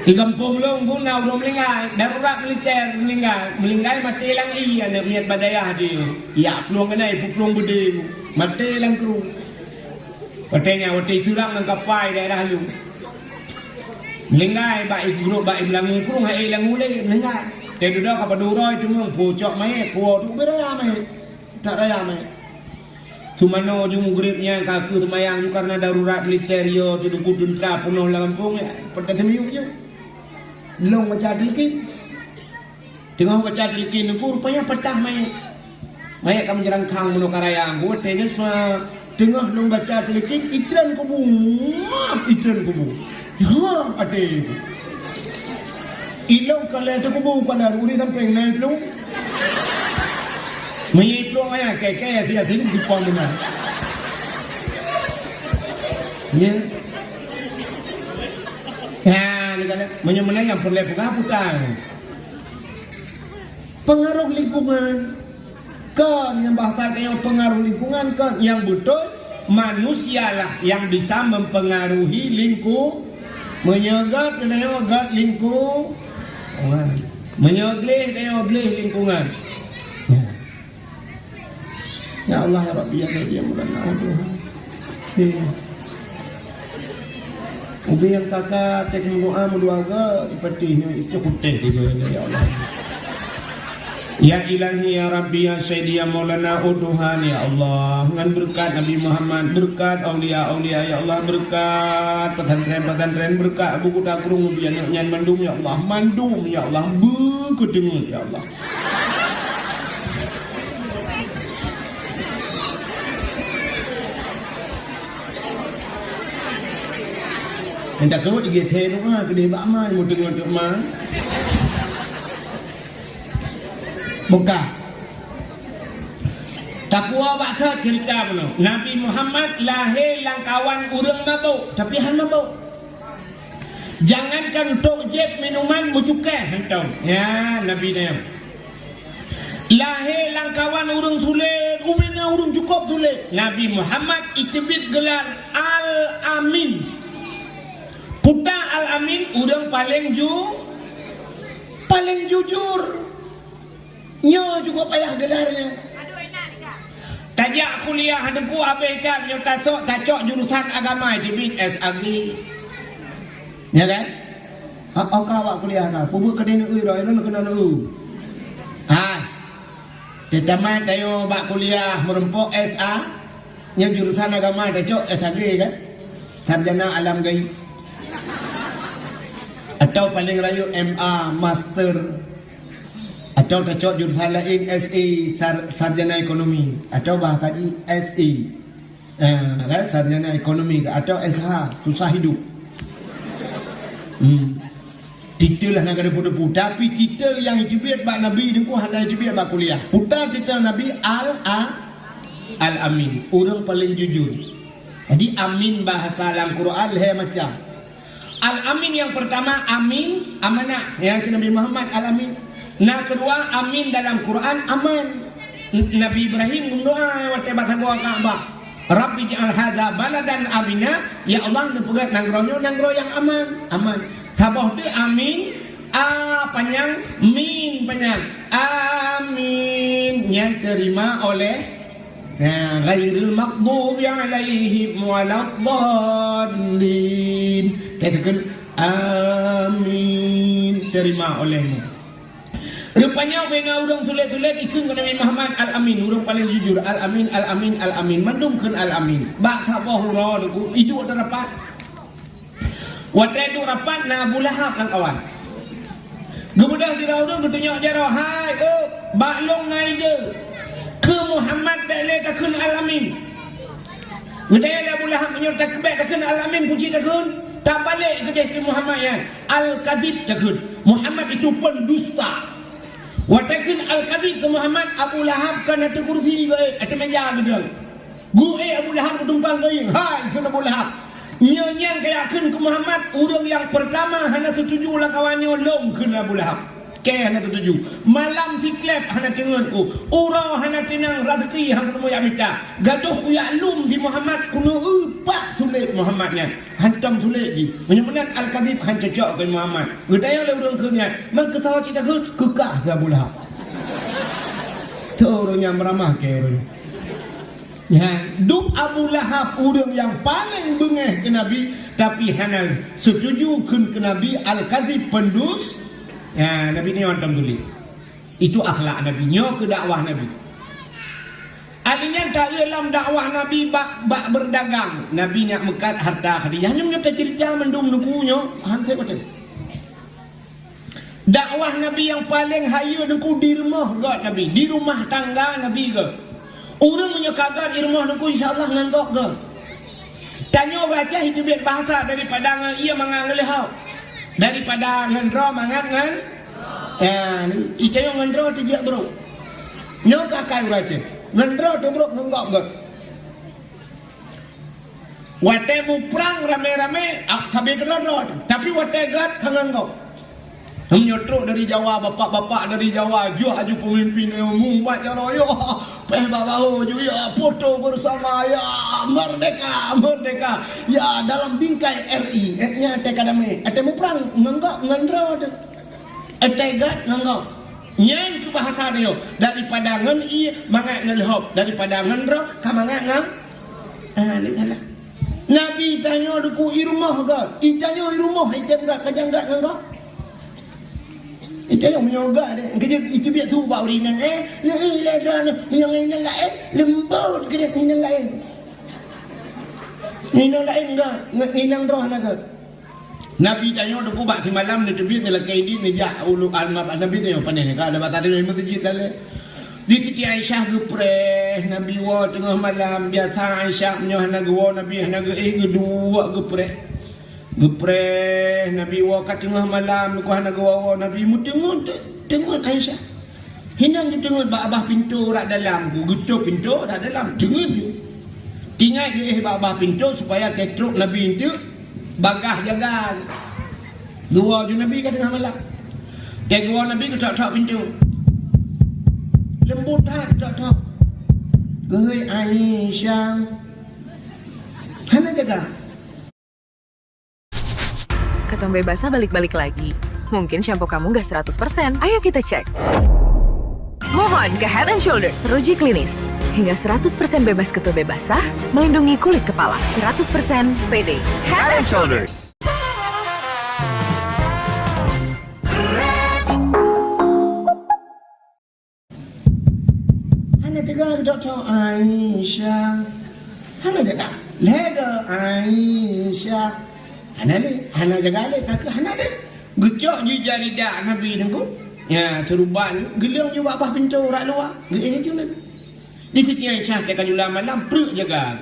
di kampung long guna urung melingkai darurat militer melingkai mati lang iya nak miat badayah dia ya peluang kenai peluang bede mati lang kru patenya wati surang nang kapai daerah lu melingkai baik guru baik belangu kru hai lang ule melingkai te duduk ka paduroi tu mung pucok mai kuo tu beraya mai tak raya mai Tumano jung gripnya kaku tumayang ju karena darurat militer yo tu kudun tra penuh lang kampung ya pada temiu je long baca dilikin tengah baca dilikin nunggu rupanya petah mai kamu jerangkang menukaraya gue tanya semua tengah long baca dilikin itran kubu ya ada ilong kalian tu kubu pada uri sampai naik lu mai pelong ayah kayak dia sini di pon benar menyemena yang perlu putang pengaruh lingkungan kan yang bahasa yang pengaruh lingkungan kan yang betul manusialah yang bisa mempengaruhi menyegat lingkungan menyegleh lingkungan ya Allah ya Rabbi ya dia mudah-mudahan ubi yang kakak cek doa menduaga ipatihnya itu kuteh juga ya Allah. Ya Ilahi ya Rabbi ya Sayyidi ya Maulana uduhan ya Allah. Dengan berkat Nabi Muhammad, berkat aulia-aulia ya Allah, berkat pesantren-pesantren, berkat buku takrung biar nyan mandum ya Allah, mandum ya Allah, berkedengar ya Allah. Yang tak kerut juga saya tu lah, kedai bakma, muda-muda mah. Buka. Takwa baksa cerita pun. Nabi Muhammad lahir langkawan urang mabuk, tapi han mabuk. Jangankan tok jeb minuman mucukai hentau. Ya, Nabi dia. Lahir langkawan urang tulen, ubina urang cukup tulen. Nabi Muhammad itibit gelar Al-Amin. Puta Al-Amin urang paling jujur. Nyo juga payah gelarnya. Tajak kuliah hadengku abai kan nyo tacok jurusan agama di SAG. Ya kan? Awak kuliah ka, pubu kedai nak roi lu kena lu. Tetamai tayo bak kuliah merempok SA. Nyo jurusan agama tacok SAG kan? Sarjana alam gaib. Atau paling rayu MA Master, atau cocok jurusan lain SE Sarjana Ekonomi, atau bahasa SE Sarjana Ekonomi, atau SH Susah Hidup. Titel lah nak ada putu, tapi titel yang diberi bak Nabi dengku hanya diberi bak kuliah. Putar titel Nabi Al-Amin, orang paling jujur. Jadi amin bahasa dalam Quran le macam Al-Amin yang pertama amin, amanah. Yang ke Nabi Muhammad Al-Amin. Nah kedua amin dalam Quran aman. Nabi Ibrahim berdoa waktu batagua Ka'bah. Rabbi ja'al hadza baladan amina. Ya Allah nepegat nanggronyo yang aman. Sabah tu amin panjang min panjang. Amin yang terima oleh ghairil maghdubi alaihim waladdallin. Katakan amin terima olehmu. Rupanya wena urang tulet-tulet ikut ke Nabi Muhammad Al-Amin, urang paling jujur. Al-Amin mendumkan Al-Amin. Bak sabah hurau deku hidup ada rapat. Watai tu rapat na Abu Lahab nang kawan. Kemudian tidak urang bertanya jaro, hai bak long nai je. Ke Muhammad balik takun Al-Amin. Ngedaya Abu Lahab menyerta kebek takun Al-Amin puji takun. Tak balik ke Muhammad yang Al-Kadhib takun. Muhammad itu pendusta. Watakin Al-Kadhib ke Muhammad Abu Lahab kan ada kursi atau meja gedang. Gue Abu Lahab tumpang kering. Hai kena Abu Lahab. Nyanyian kayak kun ke Muhammad. Orang yang pertama hana setuju lah kawannya long kena Abu Lahab. Kaya hana setuju. Malam si klep hana tengen ku. Ura hana tenang rezeki hana ketemu yang minta. Gaduh ku ya lum si Muhammad. Kuno upak tulis Muhammadnya. Hantam tulis di. Benar-benar Al-Kadhib han cocok ke Muhammad. Gedaya oleh orang kena. Maka sahaja kita ke kekah ke Abu Lahab. Tu orangnya meramah ke orang. Ya, duk Abu Lahab orang yang paling bengeh ke Nabi, tapi hana setuju ke Nabi Al-Kadhib pendus. Ya, Nabi ni orang tulis. Itu akhlak Nabi, nyo ke dakwah Nabi. Alinya tak dalam dakwah Nabi bak berdagang. Nabi nak mekat harta Khadijah. Hanya nyata cerita mendung nukunya, han saya kata. Dakwah Nabi yang paling hayu nuku di rumah God Nabi, di rumah tangga Nabi ke. Orang punya kagak di rumah nuku insya-Allah nganggok ke. Tanya baca itu biar bahasa daripada ia mangangal hau. Daripada ngendro mangan ngan. Itu yang ngendro tu dia bro. Nyo kakak baca. Ngendro tu bro nganggok ke. Wate mu perang rame-rame sampai kelodot. Tapi wate gat kanganggok. Menyotro dari Jawa, bapak-bapak dari Jawa, aju pemimpin yang membuat jalan, ya, bawa ya, foto bersama, ya, merdeka, ya, dalam bingkai RI, nya tekadame, atemu perang, nganggak, ngandro, tegat, nganggak, yang ke bahasa dia, daripada ngan mangat ngelhop, daripada ngandro, kamangat ngang, ini salah. Nabi tanya duku i rumah ke, tanya i rumah, item gak, kajang gak, nganggak. Itu yang menyoga deh. Kerja itu biar tu bawa rinang. Minang lain lembut kerja minang lain. Minang lain enggak, minang roh naga. Nabi tanya tu bak si malam ni terbit ni lakai di ni jak ulu almab Nabi tanya panen ka ada batas ni masjid dalam. Di Siti Aisyah gepreh Nabi wa tengah malam biasa Aisyah menyoh naga Nabi naga kedua gepreh. Gepreh Nabi wa kat tengah malam ku hana gawa Nabi mu tengok Aisyah. Hinang di tengok abah pintu rak dalam ku getuk pintu rak dalam tengok je. Tinggal ke abah pintu supaya ketruk Nabi itu bagah jaga. Dua je Nabi kat tengah malam. Tengok Nabi ke tok pintu. Lembut dah tok. Gehoi Aisyah. Hana jaga. Ketong bebasah balik-balik lagi. Mungkin shampoo kamu gak 100%. Ayo kita cek. Mohon ke Head & Shoulders Ruji Klinis. Hingga 100% bebas ketombe basah, melindungi kulit kepala. 100% PD. Head & Shoulders. Hana jaga Dr. Aisyah. Hana jaga. Lega Aisyah. Hana jaga le kakak hana le. Gecok je jari dak Nabi nengku. Ya seruban gelang je abah pintu rak luar. Geh je Nabi. Di Siti Aisyah te kajula malam perut jaga.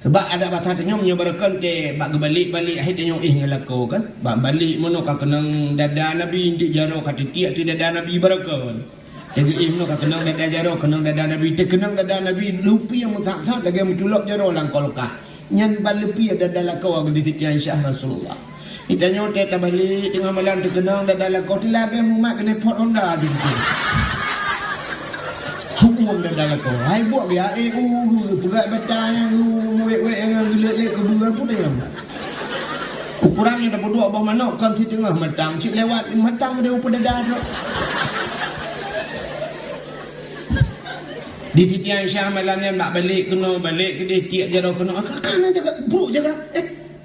Sebab ada bahasa tanya menyebarkan te bak balik-balik hai tanya ngelako kan. Bak balik mono ka kenang dada Nabi indik jaro kat tiak tu dada Nabi barakon. Tengok mono ka kenang dada jaro kenang dada Nabi te kenang dada Nabi lupi yang musak-sak lagi mutulok jaro langkolkah. Nyan balepi ada dalam kau agak di Siti Aisyah Rasulullah. Kita nyotet balik tengah malam terkenang dah dalam kau tilagi mumat kena pot Honda di situ. Hukum dah dalam kau. Hai buat dia pegat batang wek yang gelek kebulan pun dia. Ukurannya dah berdua bawah mana kan si tengah matang. Cik lewat matang dia upah dadah tu. Di Siti Aisyah malam ni nak balik kena balik ke dia tiak jaro kena kakak nak jaga buruk jaga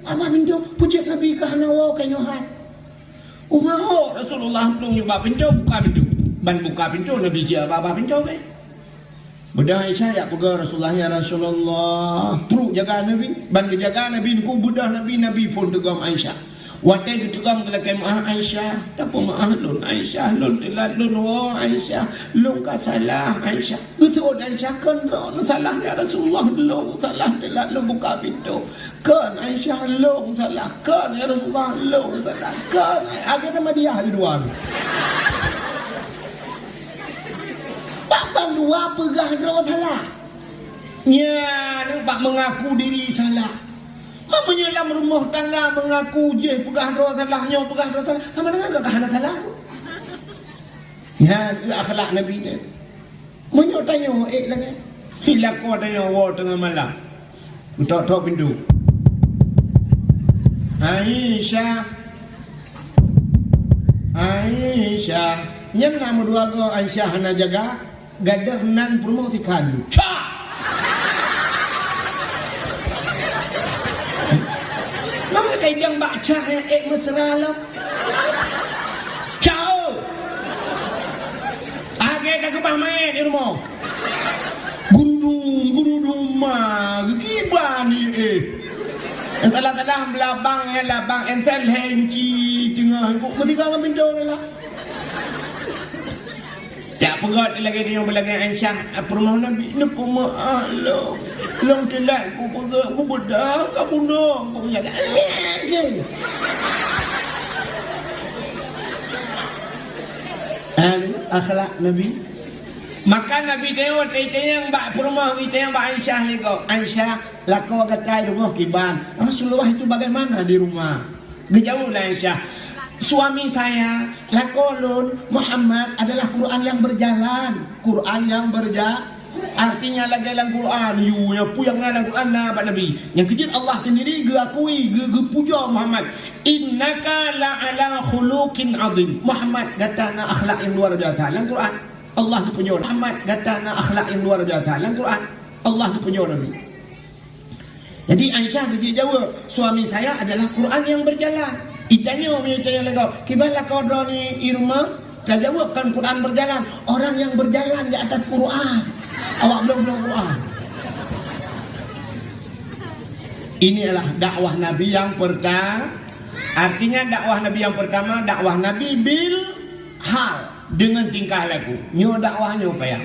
abah pintu pujuk Nabi ke hana wa kanyo hat umah Rasulullah tung nyoba pintu buka pintu ban buka pintu Nabi dia abah pintu ke budak Aisyah ya pegang Rasulullah ya Rasulullah buruk jaga Nabi ban jaga Nabi ku budak Nabi pun tegam Aisyah. Watai ditegam ke lakai maah Aisyah. Tak apa maah lun Aisyah. Lun telat lun wa Aisyah. Lun ka salah Aisyah. Betul Aisyah kan lun salah ya Rasulullah. Lun salah telat lun buka pintu. Kan Aisyah lun salah. Kan ya Rasulullah lun salah. Kan. Agak sama dia di luar. Bapak dua pegah dua salah. Nya nampak mengaku diri salah. Mamanya dalam rumah tangga mengaku je pegah doa salahnya, pegah doa salah. Sama dengan gak kahana salah. Ya, akhlak Nabi dia. Menyo tanya lagi. Bila kau tanya wa tengah malam. Tok pintu. Aisyah. Nyam nama dua go Aisyah hana jaga gadah nan permo tikan. Cha. Mama kaidang baca mesra lam. Ciao. Age dah kepah main di rumah. Gurudum mah gibani Entah belabang labang entel henci tengah kok mesti kau pintu lah. Tak pegat lagi dia belagi Aisyah permohon Nabi nak Allah. Long telak ku bedah kamu nak ku jaga. Akhlak Nabi. Maka Nabi tengok yang bak perumah kita yang bak Aisyah ni kau. Aisyah lakau katai rumah kiban. Rasulullah itu bagaimana di rumah? Gejauh lah Aisyah. Suami saya lakolun Muhammad adalah Quran yang berjalan. Quran yang berjalan. Artinya lagi dalam Quran. You yang dalam Quran lah Nabi. Yang kejut Allah sendiri geakui, puja Muhammad. Innaka la'ala khuluqin azim. Muhammad kata na akhlak yang luar biasa dalam Quran. Allah dipuja Muhammad kata na akhlak yang luar biasa dalam Quran. Allah dipuja Nabi. Jadi Aisyah kecil jawab, suami saya adalah Quran yang berjalan. Itanya lagi, kibala kau ni irma, tak jawabkan Quran berjalan. Orang yang berjalan di atas Quran. Awak belum Quran. Ini adalah dakwah Nabi yang pertama. Artinya dakwah Nabi yang pertama, dakwah Nabi bil hal. Dengan tingkah laku. Nyo dakwahnya apa ya?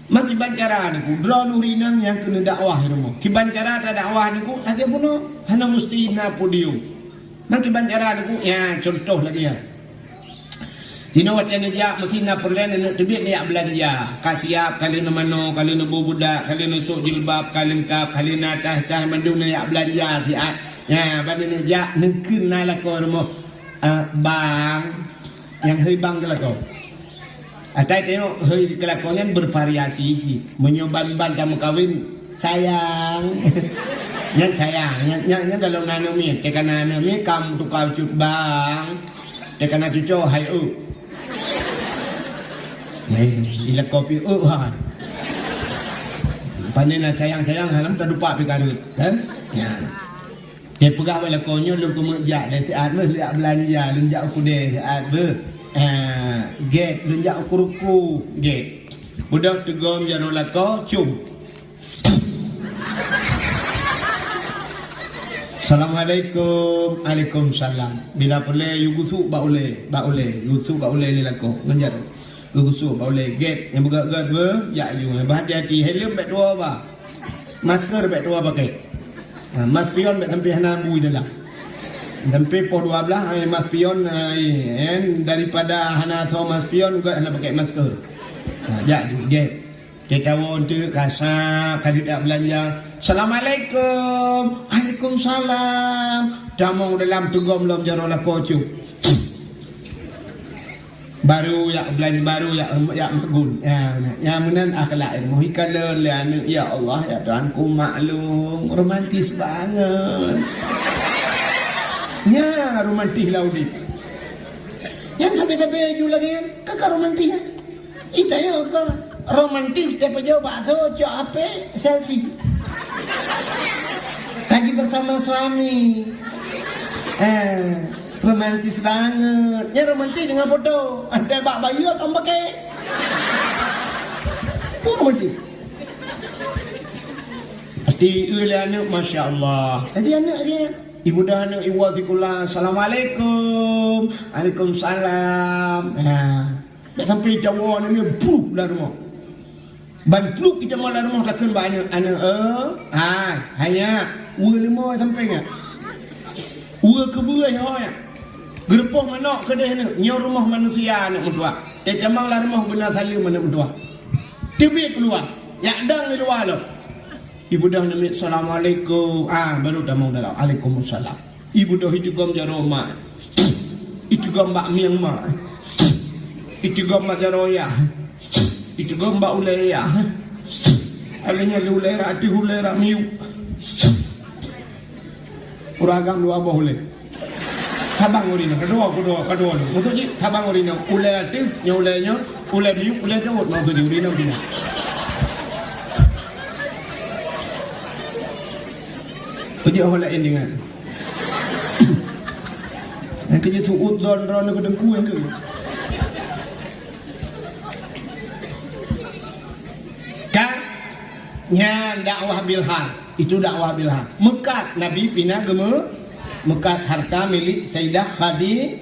Maki bancara niku, dra nurinang yang kena dakwah rumah. Ki bancara ta dakwah niku, ade puno hana mesti na podium. Maki bancara niku, ya contoh lagi ya. Dino watene ja mesti na perlen nak tebit dia belanja. Kasiap kali na mano, kali na budak, kali na sok jilbab, kali kap, kali na tah mandung na belanja tiat. Ya, badane ja nengkeun na lako rumah. Bang yang hei bang kelakau. Atai tengok hei kelakuannya bervariasi iki. Menyoban-ban kamu kawin sayang. Yang sayang, yang dalam nano mi, tekan nano mi kamu tukar cut bang. Tekan na cucu hai ila kopi han. Panena sayang halam tak lupa pikarut, kan? Ya. Dia pegah bala konyo lu kemejak dan tiat ber liak belanja lunjak aku deh tiat ber. Gate lunjak aku ruku gate. Budak tegom jarolat kau cum. Assalamualaikum. Waalaikumsalam. Bila boleh you gusuk ba boleh. Gusuk ba boleh ni lako menjar. Gusuk ba boleh gate yang begak-gak ber ya you. Berhati-hati helm bet dua ba. Masker bet dua pakai. Mas pion bet tempi hana bui dah lah. Tempi po 12 mas pion daripada hana so mas pion juga hana pakai masker. Ya get. Kita wonte kasar kali tak belanja. Assalamualaikum. Waalaikumsalam. Damong dalam tugom lom jaro la kocu. Baru ya belanja baru ya magun. Ya menan akhlak muhikal le anu ya Allah ya Tuhanku maklum romantis banget. Ya romantis laudi. Yang sampai-sampai ju lagi kan kakak romantis kan. Kita ya ke romantis tapi jauh bakso cok apa selfie. Lagi bersama suami. Romantis banget. Ya romantis dengan foto. Antai bak bayu akan pakai. Romantis. Hati anak Masya Allah. Tadi anak dia. Ibu dah anak ibu azikullah. Assalamualaikum. Waalaikumsalam. Tak sampai Jawa ni bruk lah rumah. Ban pluk kita malah rumah takkan banyak anak hanya lemah sampai enggak. Kebuai ya. Gerpoh manok kedai ni, nyor rumah manusia anak mentua. Tecamang lah rumah benar salim anak mentua. Tebik keluar. Ya dang di luar lo. Ibu dah namik assalamualaikum. Baru dah mau dalam. Waalaikumsalam. Ibu dah itu gom jaroma. Itu gom bak Myanmar. Itu gom bak jaroya. Itu gom bak uleya. Alanya ulera ati ulera miu. Uragam dua boleh. Habang urino kedua. Untuk ni habang urino ulera ati nyolenya ule miu ule dawat mau tu urino bina. Kerja orang lain dengan yang kerja tu udon ron ke dengku yang ke kan nya dakwah bilhal itu dakwah bilhal mekat Nabi pina gema mekat harta milik Sayyidah Khadijah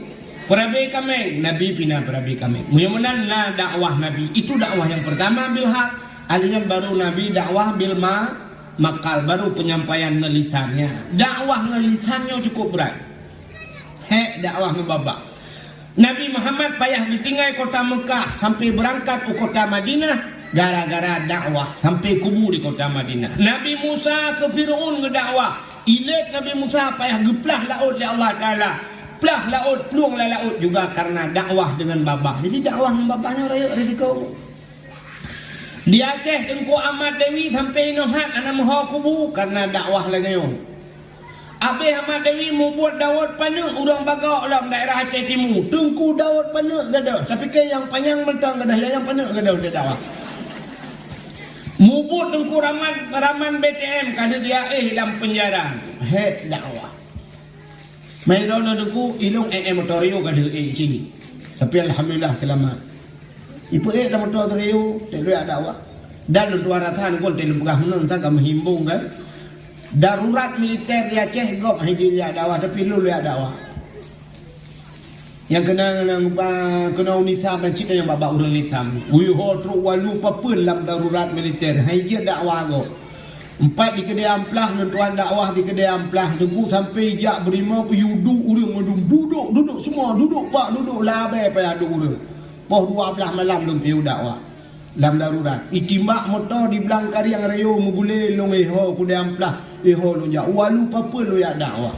perabi kami Nabi pina perabi kami mudah-mudahan lah dakwah Nabi itu dakwah yang pertama bilhal alinya baru Nabi dakwah bilma makal baru penyampaian ngelisannya. Dakwah ngelisannya cukup berat. Dakwah ngebabak. Nabi Muhammad payah ditinggal kota Mekah sampai berangkat ke kota Madinah gara-gara dakwah sampai kubu di kota Madinah. Nabi Musa ke Firaun ngedakwah. Ilet Nabi Musa payah geplah laut oleh Allah Taala. Plah laut, peluanglah laut juga karena dakwah dengan babah. Jadi dakwah ngebabaknya raya resiko. Di Aceh Tengku Ahmad Dewi sampai Nohat anak maha kubu karena dakwah lagi yo. Habis Ahmad Dewi mau buat Daud panuk urang bagak dalam daerah Aceh Timur. Tengku Daud panuk gada. Tapi ke yang panjang mentang gada yang panuk gada dia dakwah. Mau buat Tengku Raman BTM kalau dia dalam penjara. Dakwah. Mai rono Tengku ilung motorio gada sini. Tapi alhamdulillah selamat. Ibu dalam motor teriu, tak boleh dakwah. Dan luar ratahan kau tak boleh menang tak menghimbung kan. Darurat militer di Aceh gop hiji dia dakwah tapi lu lihat dakwah. Yang kena unisam dan cita yang babak urang lisam. Uyuh truk walu papun dalam darurat militer. Hiji dakwah go. 4 di kedai amplah tuan dakwah di kedai amplah tunggu sampai jak berima yudu urang duduk semua duduk pak duduk labai payah duduk urang. Poh 12 malam belum piu dakwah. Dalam darurat. Itimbak motor di belangkari yang rayo mugule long ku diamplah. Lo jak walu papa lo ya dakwah.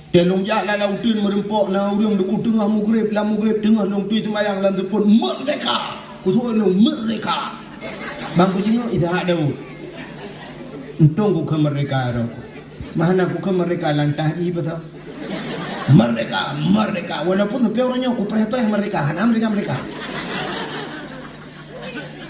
Dia long jak la lautin merempok na urang deku tengah mugrib tengah long pi sembayang lan tepun merdeka. Ku tu long merdeka. Bang ku jengok itu hak Daud. Untung ku ke merdeka ro. Mana ku ke merdeka lantah i betul. Merdeka walaupun tapi orangnya aku payah mereka mereka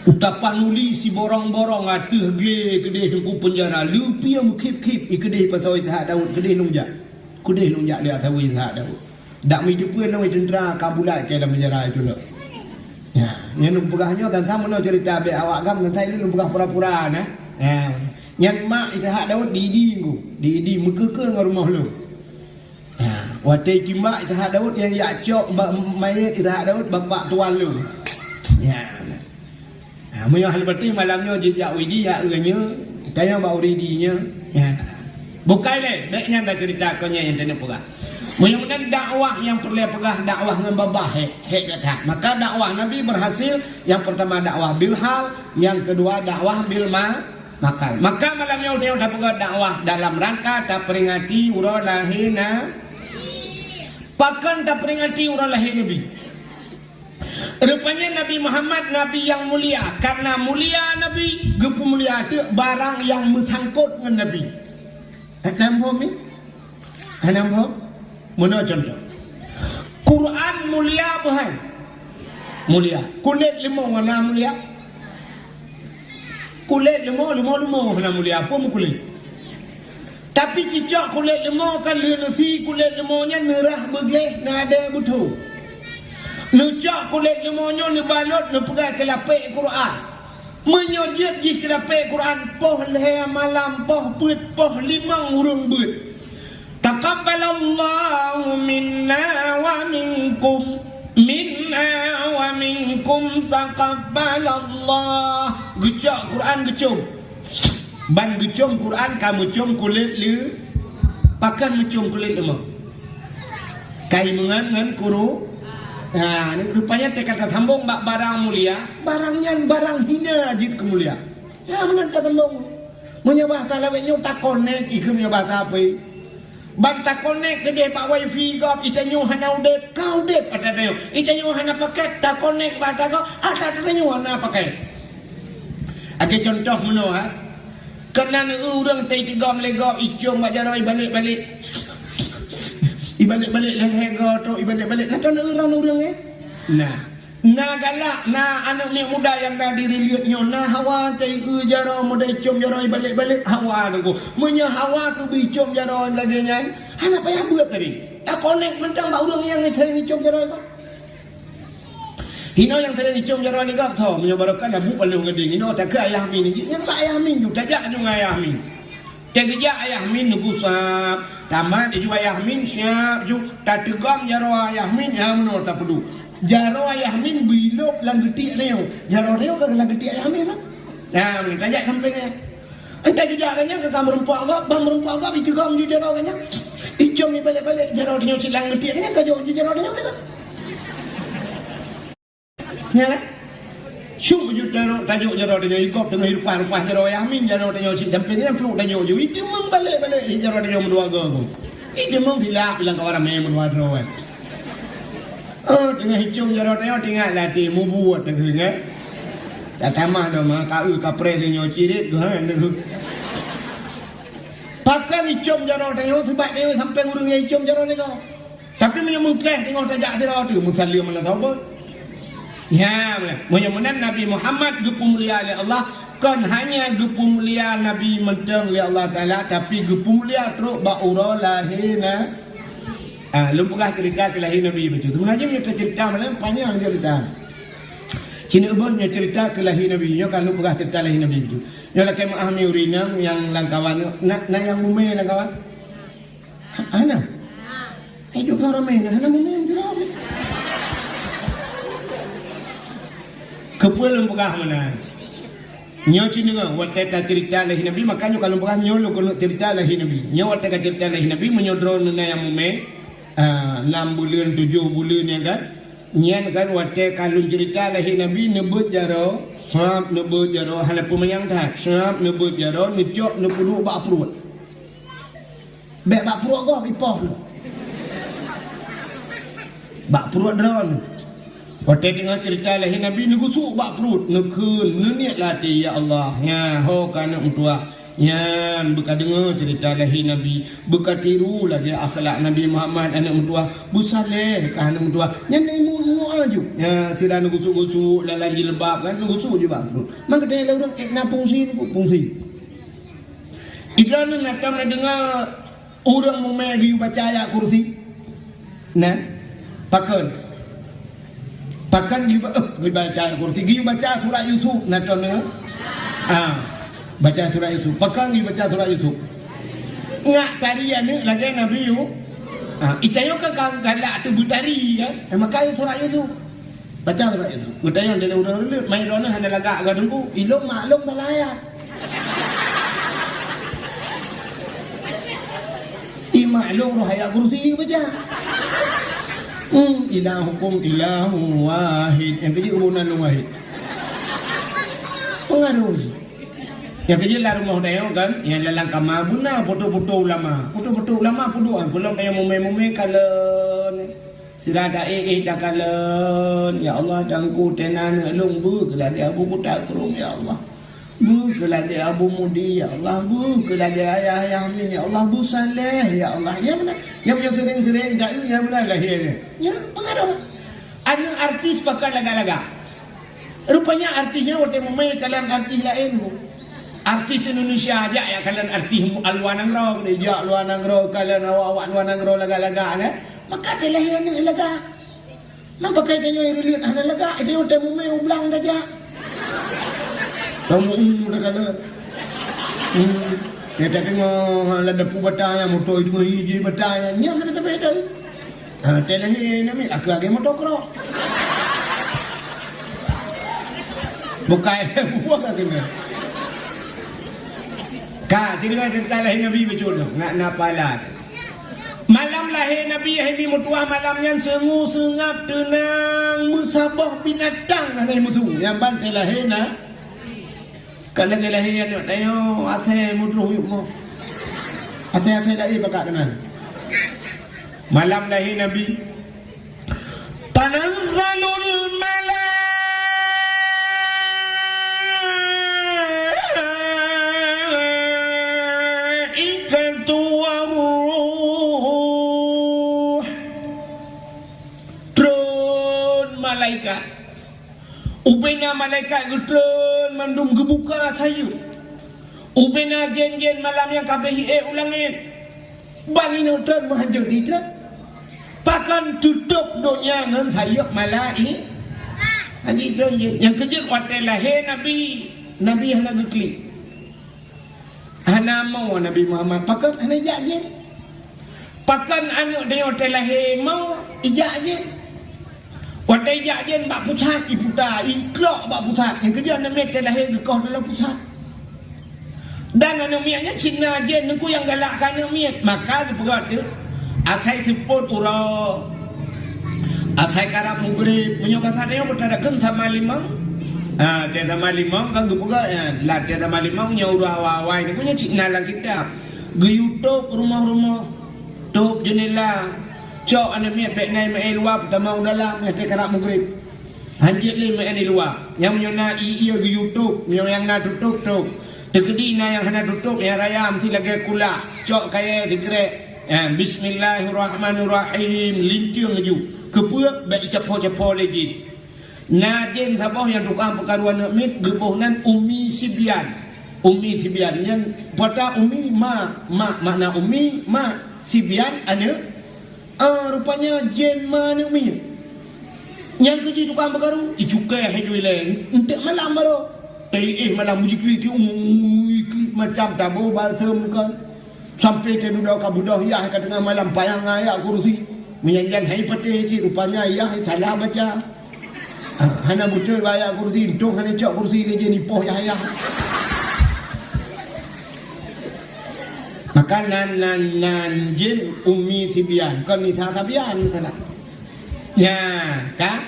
utapan uli si borong-borong atuh gede ku penjara lupi yang kip ikede pasal Ishak Daud gede lungjak dia tahu Ishak Daud dak mi depan nang tentera kabulat ke dalam penjara itu lo ya yang pegahnya dan sama no cerita be awak gam dan saya lu pegah pura-pura nah yang mak Ishak Daud di mekeke ngau rumah lu. Watai timbak Ishak Daud yang yakcok mayat Ishak Daud bapak tuan lu. Menyah lepas malamnya jejak widi ya urangnya tanya bau ridinya. Bukan baiknya dah cerita kau yang tanya pegah. Mudah-mudahan dakwah yang perlu pegah dakwah dengan babah kata. Maka dakwah Nabi berhasil. Yang pertama dakwah bilhal, yang kedua dakwah bilma makal. Maka malamnya udah pegah dakwah dalam rangka tak peringati urang lahirna. Pakan tak peringati orang lahir Nabi. Rupanya Nabi Muhammad Nabi yang mulia. Karena mulia Nabi, gepu mulia itu barang yang bersangkut dengan Nabi. Nampak ni? Nampak? Mana contoh? Quran mulia apa? Mulia. Kulit limau mana mulia? Kulit limau mana mulia? Apa mu kulit? Tapi cicak kulit lemah kan nasi kulit lemahnya nerah begleh nada betul. Nucak kulit lemahnya nebalot nepegang ke lapik Quran. Menyojit jih ke lapik Quran poh leher malam poh put poh limang urung but. Taqabbalallahu minna wa minkum taqabbalallah. Gecak Quran gecum. Ban gecum Quran kamu cum kulit lu pakan mencum kulit lemah. Kai mengan kuru Nah, ini rupanya kata sambung bak barang mulia, barangnya barang hina jid kemulia. Ya benar kata sambung. Punya bahasa laweknya tak connect, ikut punya bahasa apa? Banta connect ke dia pak wifi kau, itanyo hana udet, kau udet ada dia. Itanyo hana paket, tak connect banta kau, ada itanyo hana paket. Ada contoh mana? Kerana orang tiga melegap, icung bajaroi balik-balik. Ibalik-balik leher tu, ibalik-balik. Nak tahu orang-orang Nah galak, anak ni muda yang dah diriliutnya, hawa cai jaro muda icum jaro balik-balik hawa tu. Munya hawa tu bicum jaro lagi nyan. Hana payah buat tadi. Tak connect mentang bak urang yang sering icum jaro tu. Hino yang sering icum jaro ni gap tau, munya barokan abu paling geding. Hino tak ke ayah min ni. Yang tak ayah min tu tajak dengan ayah min. Tegak ayah min nugusap, tamat itu ayah min siap ju, tak tegam jaro ayah min yang menor tak perlu. Jaro ayah min bilop lang getik leo. Jaro leo ke lang getik ayah min lah. Nah, ni tajak sampai ni. Entah kejak kanya ke kamar rumpak agak itu gam di jaro kanya. Icom ni balik-balik jaro dia nyuci lang getik kanya kajo di jaro dia nyuci kan. Ya kan? Syuk wujud jaro tajuk jaro dia ikop dengan hidupan jaro ayah min jaro dia nyuci sampai ni peluk tajuk je. Itu membalik-balik jaro dia mendua go. Itu mung silap bilang kawan ramai mendua jaro kan. Oh, dengan hicung jaro tengok tinggal latih mu buat tengah. Tak tamah dah mah kau kapre dia nyoci dia kan tu. Pakai hicung jaro tengok sebab dia sampai urang yang hicung jaro ni kau. Tapi menyambung kelas tengok tajak jaro tu musallim mana tahu pun. Ya, mudah-mudahan Nabi Muhammad gepu mulia oleh Allah kan hanya gepu mulia Nabi menteng oleh Allah Taala tapi gepu mulia teruk ba ura lahina. Lumpukah cerita kelahiran Nabi betul. Sebenarnya punya cerita malam panjang cerita. Cina ubahnya cerita kelahiran Nabi. Nya kan lumpukah cerita kelahiran Nabi betul. Nya lah kemah ahmi urinam yang langkawan nak yang mume langkawan. Ana. Hidup kau ramai nah ana mume cerita. Kepul lumpukah mana? Nya cina waktu cerita kelahiran Nabi makanya kalau lumpukah nya lu cerita kelahiran Nabi. Nya waktu cerita kelahiran Nabi menyodron yang mume 6 bulan 7 bulan ya kan nyan kan waktu kalau cerita lahir Nabi nebut jaro sab nebut jaro halapu mayang tak sab nebut jaro necok nepulu bak perut bek bak perut kau ipoh lu bak perut dron waktu tengah cerita lahir Nabi negusuk bak perut nekun neniat latih ya Allah ya ho kana untua yang bukan dengar cerita lahir Nabi, bukan tiru lagi akhlak Nabi Muhammad anak mentua, busaleh ke anak mentua, yang ilmu aja. Ya sila gusuk-gusuk dalam jilbab kan gusuk je bak. Maka dia orang nak fungsi. Idrana nak tahu dengar orang memegi baca ayat kursi. Nah, pakan baca ayat kursi, gi baca surah Yusuf nak tahu dengar. Baca surah itu, pakai baca surah itu. Ngak tarian ni lagi Nabi you. Itayo ke kang galak tu butari ya. Maka surah itu. Baca surah itu. Butayo dia orang dulu main rona hanya lagak agak tunggu. Ilmu maklum tak layak. Maklum roh ayat kursi baca. Ilahukum ilahu wahid. Yang kecil kebunan lu wahid. Pengaruh. Yang kecil lah rumah dia kan, yang lalang kamar guna foto-foto ulama puduan, belum dia mume kalen, sila dah dah kalen, ya Allah dangku tenan elung bu kelagi abu muda kerung ya Allah, bu kelagi abu mudi ya Allah, bu kelagi ayah min ya Allah, bu saleh ya Allah, ya benar, yang punya sering-sering dah ya benar lahirnya, ya pengaruh, ada artis pakai laga-laga, rupanya artisnya waktu mume kalian artis lain bu. Artis Indonesia aja ya kalian artis luar negara dia luar negara kalian awak luar negara laga-laga kan maka dia lahiran ni laga nak pakai tanya religion ana laga itu yang temu mai ublang saja kamu dah kata dia tak tengok ada pu batanya motor itu hiji batanya nyang kena sampai dah dia lahir ni aku lagi motokro bukan buat kena cerita lahir Nabi betul tu nak napalan malam lahir Nabi hari mutuah malamnya sengu sengap tenang musabah binatang ada musuh yang bantai lahir na kalau lahir ada ayo asal mutuh yuk mo asal lahir bakal kenal malam lahir Nabi tanazzalul malaikatu waruh turun malaikat ubena malaikat turun mandum gebuka sayu ubena jen-jen malam yang kabeh ulangin bani nonton mahajud tidak pakan tutup dunia dengan sayap malai haji jen yang kejut watai lahir Nabi hana geklik hana mau Nabi Muhammad pakan hana ijak jen pakan anak dia watai lahir mau ijak jen watai ijak jen bak pusat iputa iklok bak pusat yang kejut Nabi watai lahir gekau dalam pusat dan anak miaknya Cina jen nengku yang galakkan anak miak maka dipegat dia asai siput ura asai karap mugrib punya bahasa dia berada kan sama limang dia sama limang kan gepuga ya lah dia sama limang nya ura awai ni punya Cina lah kita geyutuk rumah-rumah tuk jendela cok anak miak pek naik main luar pertama dalam dia karap mugrib hanjit le main di luar yang menyona iya geyutuk yang na tutup tuk tekedi na yang hana tutup ya raya mesti lagi kula cok kaya dikrek Bismillahirrahmanirrahim lintiung aju kepuak baik capo-capo lagi najen sabah yang tukang perkaruan mit gebuhnan Umi Sibian yang pada Umi makna Umi Sibian ada rupanya jen mana Umi yang kerja tukang perkaru icukai hidui lain untuk malam baru malam muzik klik macam tabu balsam kan sampai ke dunia kabudah ya kat tengah malam payang ayat kursi menyanyian hai peti ci rupanya ya salah baca hana muncul ayat kursi untung hana cak kursi ni je nipoh ya makanan nan jin Umi Sibian kan ni sabian salah ya ka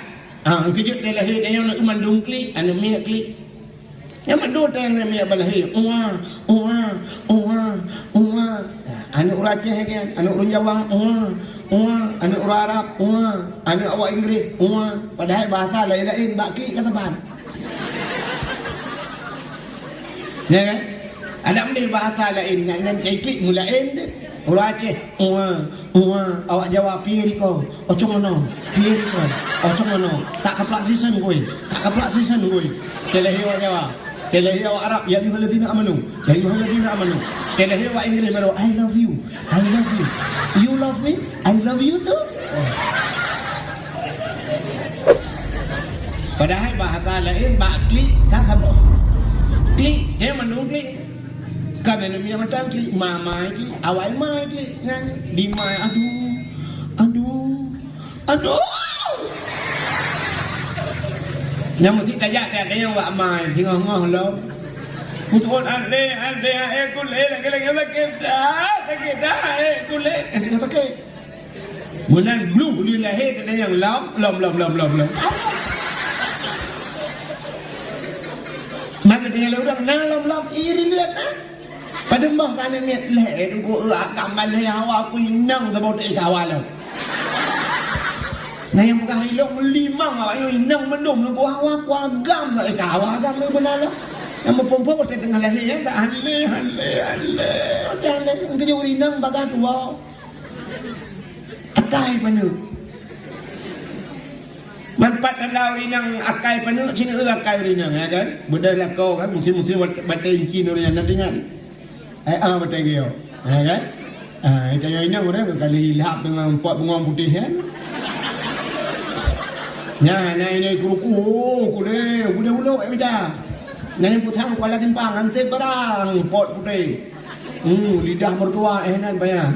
kejut lahir dia nak mandung klik anu mi klik yang mandung tang mi balahir anu urang Aceh kan anu urang Jawa anu urang Arab anu awak Inggeris padahal bahasa lain-lain bak klik kata ban ya kan ada mesti bahasa lain nan klik mulain deh urang Aceh awak Jawa piye ko ocong ono piye ko ocong ono tak keplak season kowe telehi awak Jawa telehi awak Arab ya ayyuhalladzina amanu telehi awak Inggeris baru I love you you love me I love you too padahal bahasa lain bak klik tak sama klik dia mandung klik kan ada yang macam klik mama klik awak mai klik ngan di mai aduh yang mesti tajak tak ada yang wak mai tengah-tengah lo Putuan ande kulit lagi sakit dah kulit kita sakit munan blue di lahir ada yang lom mana tinggal orang nang lom iri lihat nah pada mbah kan miat leh tunggu kamal leh awak aku inang sebab tak kawal lo nah yang bukan hilong limang awak yang inang mendum tunggu awak aku agam tak kawal agam lo benar lo yang mempumpuk pada tengah lahir yang tak hale yang kerja urinang bagai tua akai penuh manfaat anda urinang akai penuh cina akai urinang ya kan benda lah kau kan mesti batai cina urinang nanti kan batai kau ya kan itu yang urinang orang kali lap dengan pot bunga putih kan ya ini kuku kuda huluk macam Nai putang kuala timpang ante barang pot putih. Lidah mertua nan bayar.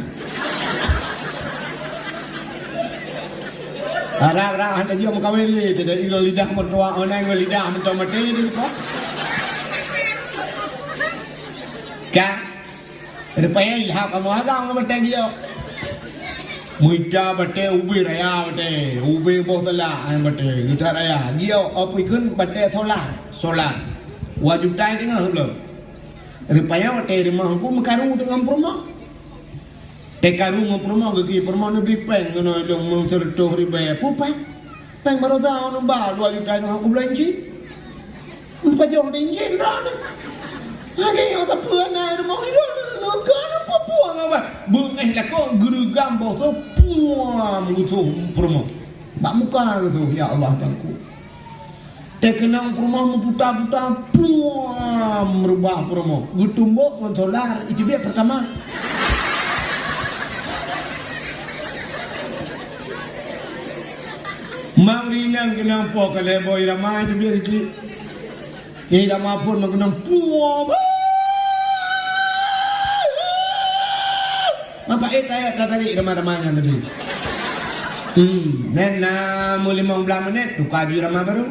Arah anda juga mukawin li, tidak ilo lidah mertua onai ngol lidah mencoba mati di kok. Ka, rupanya lihat kamu agak ngomong dia. Muida bate ubi raya bate ubi botala bate kita raya dia apa ikun bate solar wajib tai dengan belum rupanya bate rumah aku mekaru dengan perumah tekaru dengan perumah gigi perumah ni bipeng ngono dong mensertoh riba pupai peng baroza ono ba wajib tai dengan aku belanji mun pajong dingin ran ada yang tak pernah rumah itu kan apa puang apa bengeh lah kau guru gambar tu puang gitu promo tak muka gitu ya Allah bangku terkenang promo putar-putar puang merubah promo gutumbuk mentolar itu dia pertama Maurinang kenang po kalebo irama itu dia itu irama pun mengenang puang apa ayat tadi ramah-ramahnya tadi. Nena mulai 15 menit tukar di ramah baru.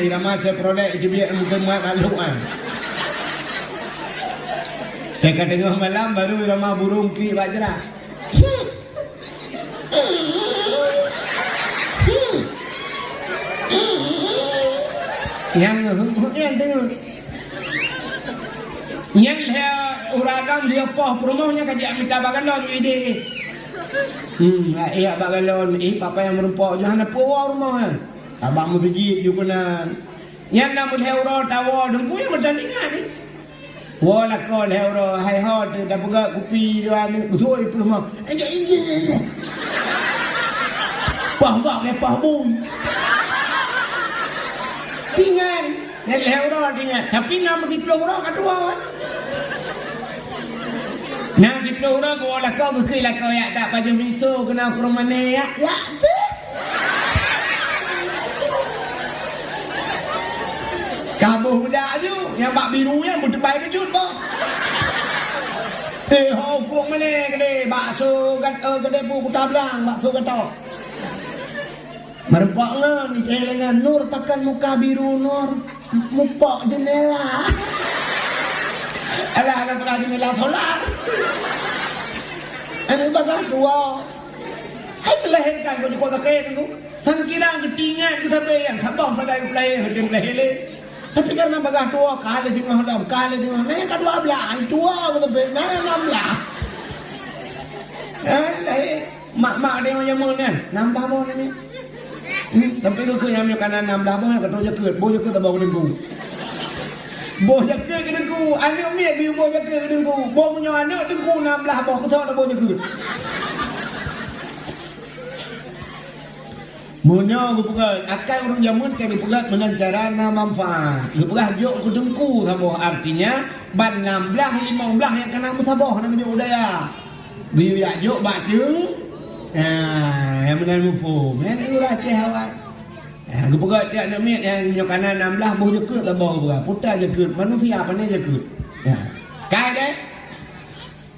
Ramah saya peroleh itu biar mungkin muat maluan. Dekat tengah malam baru ramah burung ki bajra. Yang tengok yang uragam dia poh promonya kaji minta bagalon ide iya bagalon papa yang merumpok jangan poh rumah abang mu tuji yukunan yang namun heuro tawo dengku yang bertandingan ni wala kol heuro hai hot dah buka kopi dia ni betul rumah ini poh ke poh bui tinggal yang leuro tinggal tapi nama di peluru kedua nah di peluru gua lah kau ke lah kau ya tak pada miso kena ke rumah ni ya tu kamu budak tu yang bak biru yang berdebai pecut boh ho kurung mana gede bakso gede putar belang bakso gatok merempak ngan ni celengan nur pakan muka biru nur mupok jendela alah anak pernah jendela solar ini bagai dua hai melahirkan kau di kota kaya tu sangkirang ketinggan kita bayang sabah sagai pelai hidung pelai tapi karena bagai dua kali tengah dalam kali tengah ni kedua belah dua kita bayang ni 16 mak dia yang mana nambah mana ni tapi tu ke yang kanan 16 bah kata je ke bo je ke tak bawa dengku bo je ke dengku anak mi di bo je ke dengku bo punya anak dengku 16 bah ke tak bo je ke Munya aku pegang akal orang jamun cari pegang dengan cara manfaat. Aku pegang juk ke dengku sama artinya ban 16 15 yang kena musabah nak juk udaya. Dia ya juk bak jeung yang benar mufum. Yang itu racih awak. Aku pegang tiap namit yang nyok kanan 16 boh jekut tak bawa pegang. Putar jekut. Manusia apa ni jekut. Kan deh?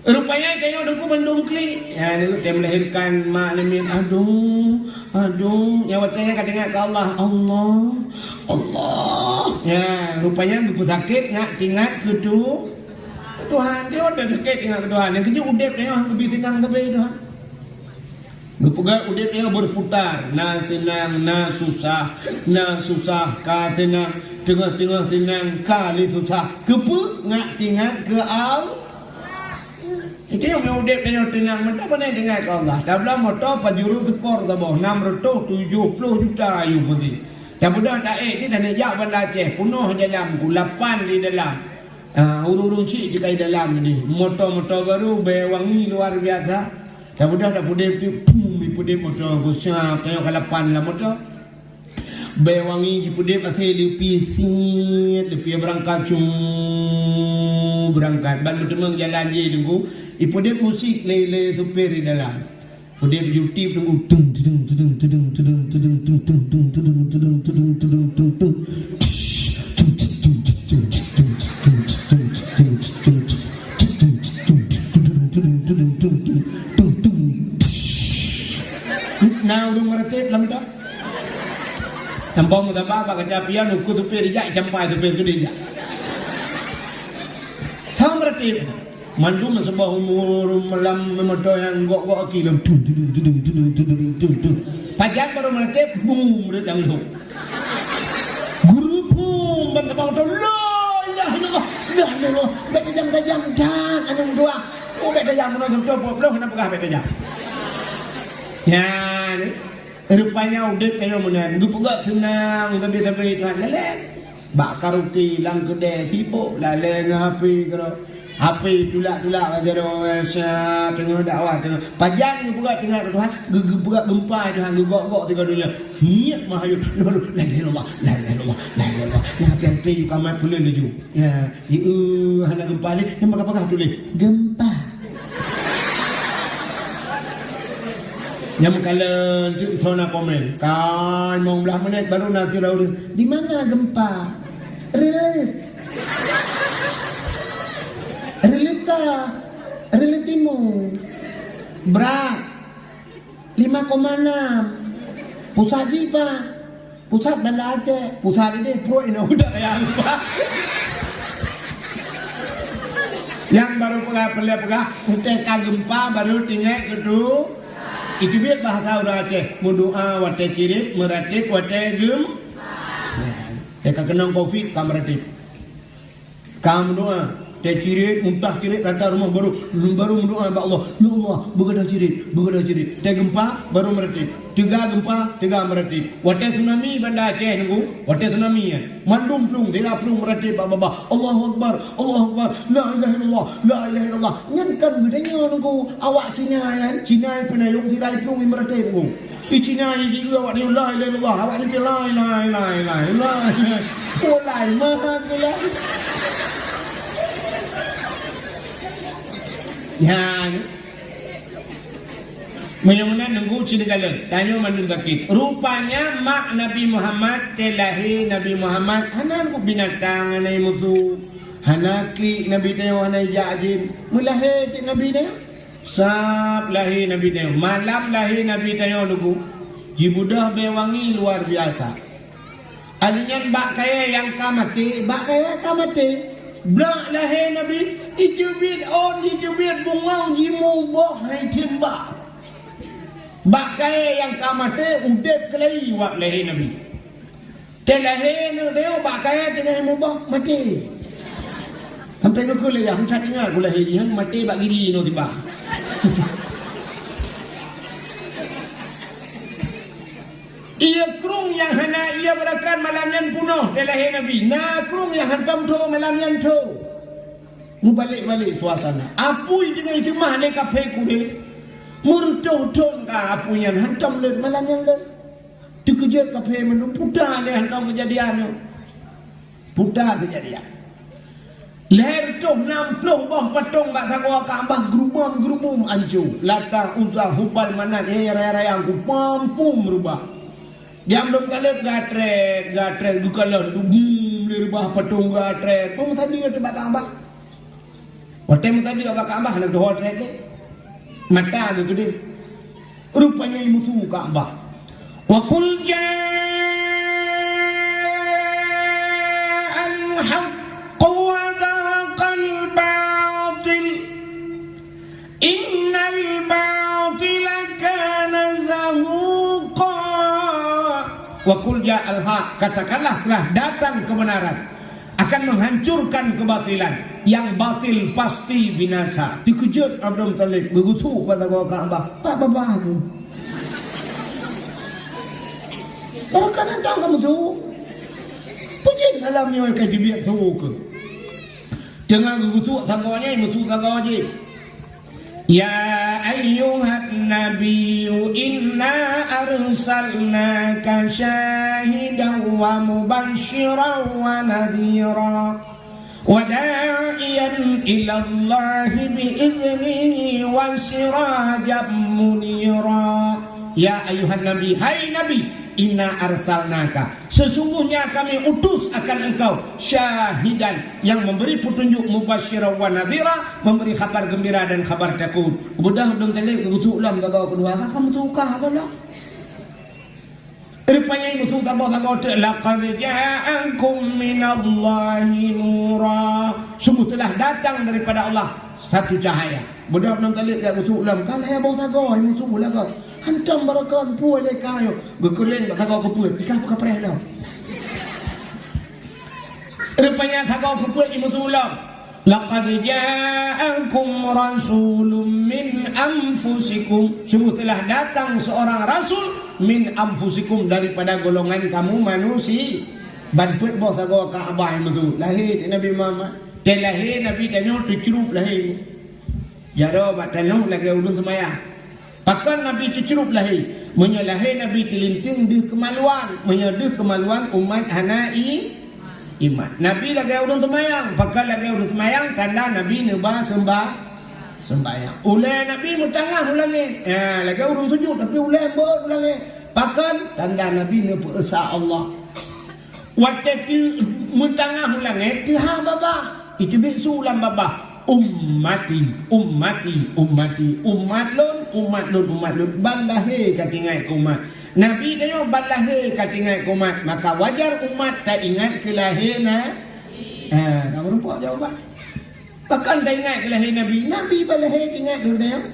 Rupanya tengok dengku mendungkli. Dia melahirkan mak namit. Aduh. Yang watanya katanya ke Allah. Allah. Rupanya dengku sakit. Ngak tingat ke tu. Tuhan. Dia ada sakit ingat ke Tuhan. Yang kejut udip tengok. Lebih senang sampai Tuhan. Gepegat udip dia berputar. Na senang, na susah. Na susah, ka senang. Tengah-tengah senang, kali susah. Kepe, ngak tingat ke Allah. Itu yang udip dia tenang. Mentah mana dengar ke Allah. Dah belah motor pajuru sepor tabah. 670 juta ayu putih. Dah budak tak dia dah nejak bandar Aceh. Punuh dalam, gulapan di dalam. Urung-urung cik di kai dalam ni. Motor-motor baru, wangi luar biasa. Dah budak pudip motor aku siap tengok kalapan lah motor wangi di pudip asal lepi sit lepi berangkat berangkat ban bertemu jalan je tunggu pudip musik lele supir di dalam pudip YouTube tunggu Nah, udah meretip lam dah. Tambah mutabah baca pian uku tu peri jak campai tu peri dia. meratip. Mandu masabah umur malam memodo yang gok-gok kilam. Pajan baru meratip, boom, redang lu. Guru pun bang tu, lah, beta jam dan anu dua. Oh beta jam mana tu puluh nak pegah beta jam. Ya, rupanya udah kayak mana? Gue pegak senang, tapi Tuhan leleng. Bak karuti lang kedai sibuk laleng HP kero. HP tulak aja doa tengah dakwah tengah pajang ni pegak tengah Tuhan pegak gempa Tuhan gok tiga dunia. Hiat mahayu lalu la ilaha ya HP kamar tulis laju. Ya, hana gempa ni yang pegak tulis gempa. Yang kalian zona komen kan mau belah menit baru nasi lalu di mana gempa relatimu berat 5,6 pusat jipa pusat Banda Aceh pusat ini pro ini udah yang yang baru pegah utekan gempa baru tinggal kedua. Itu biar bahasa orang Aceh mendoa wate kirit meratip wate gem. Eka kenang covid kam meratip. Kam doa teh kirit muntah kirit rata rumah baru mendoa ba Allah. Ya Allah begadah kirit. Teh gempa baru meratip. Tiga gempa tiga meratip. Wate tsunami Banda Aceh nunggu wate tsunami ya. Mandum plung tidak plung meratip baba. Allahu Akbar. La ilaha illallah. Nyankan gedenya nunggu awak Cina penayung tirai plung meratip nunggu. I Cina di awak ni la ilaha illallah. Awak ni la ilaha. Olai mah kelah. Ya. Menyamuna nunggu cina galan. Tanya mandung sakit. Rupanya mak Nabi Muhammad telahi Nabi Muhammad hanan ku binatang anai musuh. Hanakli Nabi tayo hanai jajin. Mulahi Nabi tayo. Sab lahi Nabi tayo. Malam lahi Nabi tayo nunggu. Jibudah bewangi luar biasa. Alinyan bak kaya yang kamati. Brak lahi Nabi. Ijubit bungau jimu boh hai timba. Bakai yang kamate udep kelai wak lahi Nabi. Telahi nu deo bakai dengan mubah mati. Sampai ke kule yang tak dengar kule lahi yang mati bak giri no tiba. Ia krung yang hana ia berakan malam yang punuh telahi Nabi. Na krung yang hantam tu malam yang tu. Balik suasana. Apui dengan isi mah ni kafe kulis. Murtuh-tuh ka apunya hantam len malam yang len. Dikejut kafe mendu putar le hantam kejadian. Putar kejadian. Leher tuh 60 bah patung bak sakwa Kaabah gerumam anju. Lata uzah hubal manat raya ku pampum rubah. Dia belum kalep gatret gukalan bum le rubah patung gatret. Pum tadi ke bak Kaabah. Waktu tadi abang Kaabah nak doa terakhir mata tu dia rupanya musuh Kaabah. Wa qul ja'al haqq wa dhaqal batil innal batila kana zahuqa. Wa qul ja'al haqq, katakanlah telah datang kebenaran akan menghancurkan kebatilan. Yang batil pasti binasa. Dikejut Abdul Talib begutu pada gua Kaabah. Pak bapa tu. Orang kanan tahu kamu tu. Pujian alamnya mereka dibiak tu ke. Jangan begutu tanggawanya betul tanggawanya. Ya ayyuhan nabiyyu inna arsalnaka syahidan wa mubasysyiran wa nadhira. وداعيا إلى الله بإذنه وسراجا منيرا. Ya ayuhan nabi, hai nabi, inna arsalnaka, sesungguhnya kami utus akan engkau syahidan, yang memberi petunjuk, mubasysyiran wa nadhira, memberi kabar gembira dan kabar takut. Budak dong tele kutu ulam gagau kedua kamu tu kah apa lah? Rupanya musuh sabar-sabar tu laqad ja'akum minallahi nura. Sungguh telah datang daripada Allah satu cahaya. Budak nang kali dia musuh ulam kan ya bau tago musuh ulam kan. Hantam barakan puai le kayo. Gekeleng bak tago kepuai. Pikah apa kapreh lau. Rupanya tago kepuai musuh ulam. Laqad ja'akum rasulun min anfusikum. Sungguh telah datang seorang rasul min anfusikum daripada golongan kamu manusia. Banput boh sago ka abai musuh. Lahir Nabi Muhammad. Dan lahir Nabi danyo dicerup lahir. Jaro bat tanah lagi ulun semayang. Pakan Nabi dicerup lahir. Menyalahir Nabi tilinting di kemaluan. Menyedih kemaluan umat hanai iman. Nabi lagi urun semayang, pakal lagi urun semayang, tanda Nabi nubah sembayang. Ulai Nabi mutangah ulangi. Ya, lagi urun sujud tapi ulai ber ulangi. Pakal tanda Nabi nubah esa Allah. Waktu tu mutangah ulangi, tiha baba. Itu bisu ulang baba. Ummati. Umat lun. Balahe katingai kumat. Nabi dia balahe katingai kumat. Maka wajar umat tak ingat kelahirna. Kamu rumpuk jawapan. Bahkan tak ingat kelahir Nabi. Nabi balahe ingat dulu dia.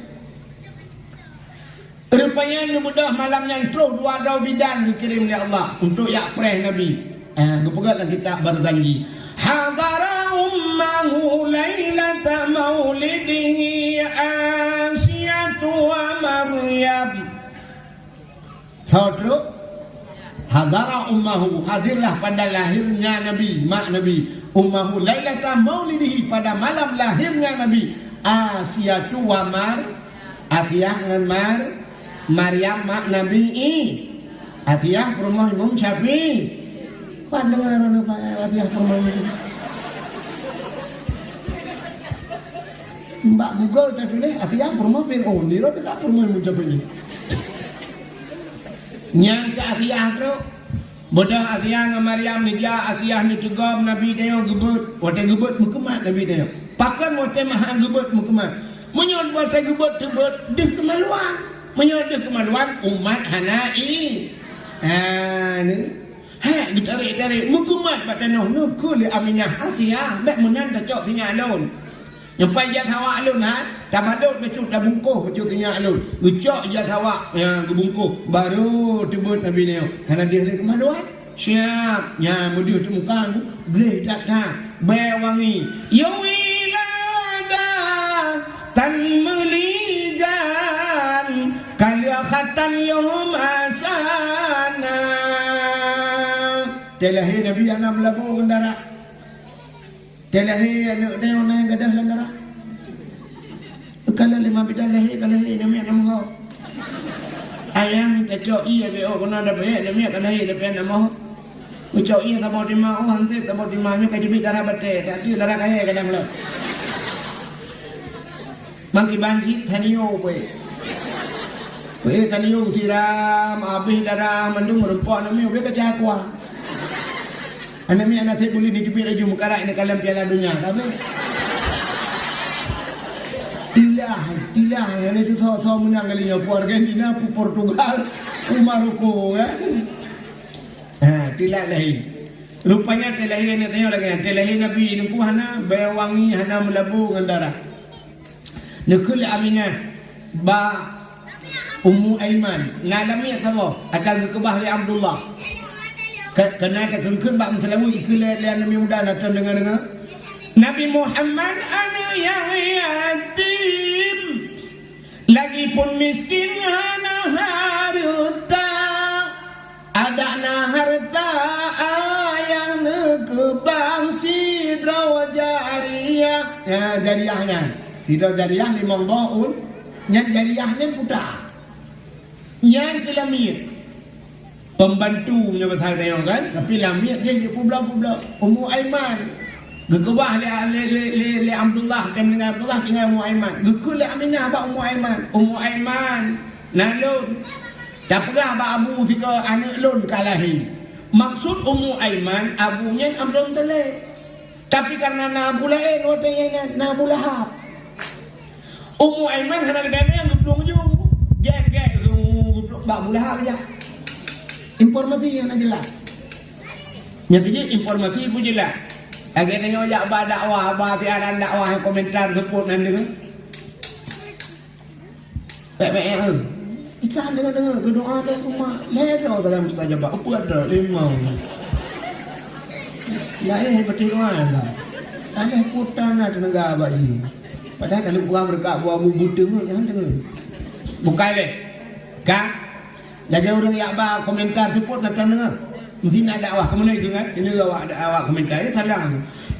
Rupanya mudah malam yang terus dua dau bidan dikirim oleh Allah untuk yak preh Nabi. Kepegatlah kita berjanji. Hadara ummahu lailata maulidihi Asiyatu wa Maryam. Tahu hadara ummahu, hadirlah pada lahirnya Nabi, mak Nabi. Ummahu lailata maulidihi, pada malam lahirnya Nabi. Asiyatu wa Atiyah dengan Maryam mak Nabi. Atiyah rumah Imam Syafi'i. Pandangan orang Atiyah permainan. Mbak Google dah tulis Atiyah rumah Fir'aun. Dia dekat permainan macam ini. Yang ke Atiyah tu, bodoh Atiyah dengan Maryam ni dia Asiyah ni tegam Nabi dia gebut. Waktu gebut mukemat Nabi dia. Pakan waktu mahan gebut mukemat. Menyod waktu gebut tebut di kemaluan. Menyod di kemaluan umat hanai. Ni. Ditarik-tarik mukumat batanoh nukul Aminah Asiyah bek menan dah cok sinya alun. Nyampai dia thawak alun tabadut becut dah bungkuh becut sinya alun. Gecok dia thawak gebungkuh baru tebut Nabi dia. Karena dia le kemaluan. Siap. Mudah tu muka boleh tak bai wangi. Yawilada tan melijan kaliakhatan yawm asana. Telahir Nabi anak melabuh kendara. Telahir anak dia orang yang gadah kendara. Kalau 5 bidang lahir, kalau lahir Nabi anak mahu. Ayah kacau iya be kena ada banyak Nabi akan lahir tapi anak mahu. Kacau iya tak bawa di mau hansip tak bawa di mau kaji bid darah bete, tadi darah kaya kadang lo. Bangki tanio we. We tanio tiram habis darah mandung merempok Nabi we kacakwa. Anak saya boleh ditipik lagi mukarak ni kalam piala dunia. Tapi Tilah yang itu tahu menang kalinya Argentina, Portugal, Maroko kan. Tilah lain. Rupanya telahir ni tengok lagi. Telahir Nabi ni pun hana bayar wangi, hana melabuh dengan darah. Nekul Aminah ba Ummu Aiman ngalami apa? Akan kekebah li Abdullah. Kena ada kengkeng bak Melawi ikut Nabi muda datang dengar Nabi Muhammad anak yang yatim lagi pun miskin hana harta ada harta yang kebang sidra jariyah jariyahnya sidra jariyah 5 tahun yang jariyahnya putar yang kelamir pembantu punya besar dia kan tapi lamit dia pula Ummu Aiman gekebah le Abdullah kan dengan Abdullah tinggal Ummu Aiman gekul le Aminah ba Ummu Aiman nalun tak pernah ba abu tiga anak lun kalahi maksud Ummu Aiman abunya Abdul Talib tapi karena Abu lain watanya Abu Lahab Ummu Aiman hana ada yang geblong je gek geblong ba Abu Lahab aja Informasi yang jelas. Nyatanya informasi pun jelas. Agak tengok jak bah dakwah, bah tiaran dakwah yang komentar sebut nanti kan. Baik-baik kan. Ikan dengar berdoa ada rumah. Lera dalam mustajabah. Apa ada? Limau. Lain yang bertiruan lah. Ada putan ada negara bagi. Padahal kalau buah berkat buah bubuh dengar jangan dengar. Bukan leh. Kak. Lagi orang yang bah komentar sebut nak dengar. Mesti nak dakwah ke mana itu kan? Ini awak komentar ini salah.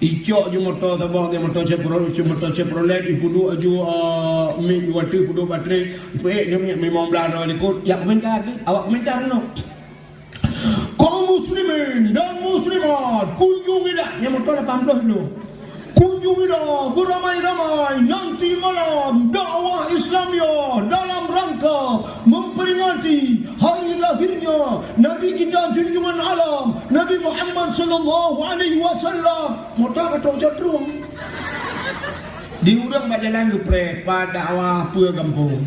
Icok je motor tabah dia motor Chevrolet ibu dua ju mik watt ibu dua baterai pe dia memang belar ikut ya komentar ni awak komentar no. Kaum muslimin dan muslimat kunjungi dah yang motor 80 dulu. Kunjungi dah beramai-ramai nanti malam dakwah Islamia dalam rangka memperingati hari lahirnya Nabi kita junjungan alam Nabi Muhammad sallallahu alaihi wasallam. Motor kata jadrung. Diurang berjalan ke pada dakwah pua kampung.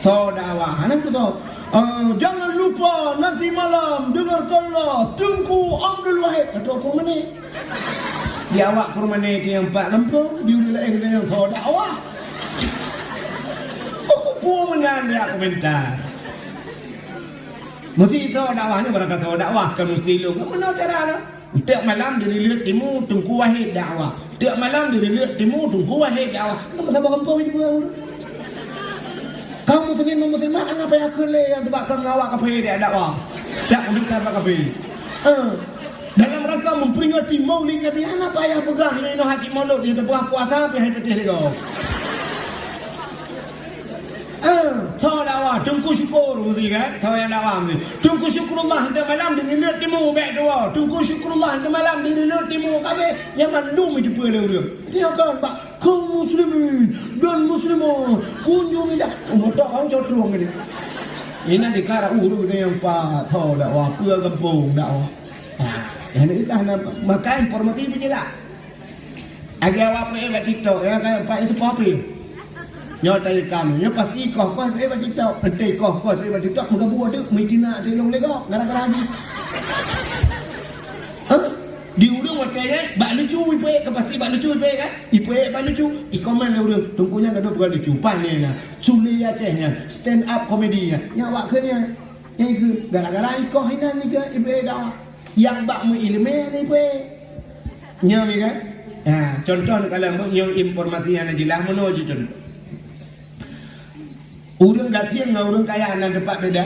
So dakwah, anak tu tahu. Jangan lupa nanti malam dengarkanlah Tunku Abdul Wahid kata aku mana? Dia awak ke rumah ni yang Pak Kampung, dia udah lain yang tahu dakwah. Pun menang dia komentar. Mesti tahu dakwahnya berkata tahu dakwah kan mesti lu. Mana cara nak? Tiap malam dari lihat timu Tunku Wahid dakwah. Tiap malam dari lihat timu Tunku Wahid dakwah. Kenapa sabar Kampung ini buat? Kamu muslim muslimat apa yang kele yang sebab kau ngawak kafe dia dakwah. Tak mendengar kafe. Dalam rangka memperingati Maulid Nabi apa yang pegah ini haji maulud dia pegah puasa apa yang petih dia. Tahu dakwah tunggu syukur mesti kan tahu yang dakwah ni. Tunggu syukurullah di malam di lihat timu baik doa. Tunggu syukurullah di malam di lihat timu kafe yang mandum itu boleh dia. Dia kan pak kaum muslimin dan muslimat kunjungi dah. Motor orang jodrong ni. Ini nanti kara urut yang pak tahu dakwah pua kampung dakwah. Yang itu kan maka informasi begini lah. Agak awak pergi buat TikTok, ya kan Pak itu popin. Nyotai kamu, nyo pasti kau pergi buat TikTok, penting kau pergi buat TikTok, muka buat tu, mitina celong lego, gara-gara lagi. Di urung matanya, bak lucu ipe, ke pasti bak lucu ipe kan? Ipe bak lucu, ikomen le urung, tungkunya kedua bukan lucu, panenya, suli Acehnya, stand up komedinya, yang awak kerja, yang itu gara-gara ikoh ini ni ke ipe dah. Yang bak mu ilmu ni pe. Nyo ni kan? Contoh kalau mu yang informasi yang jelas menuju contoh. Urang gatian dengan urang kaya nan dapat beda.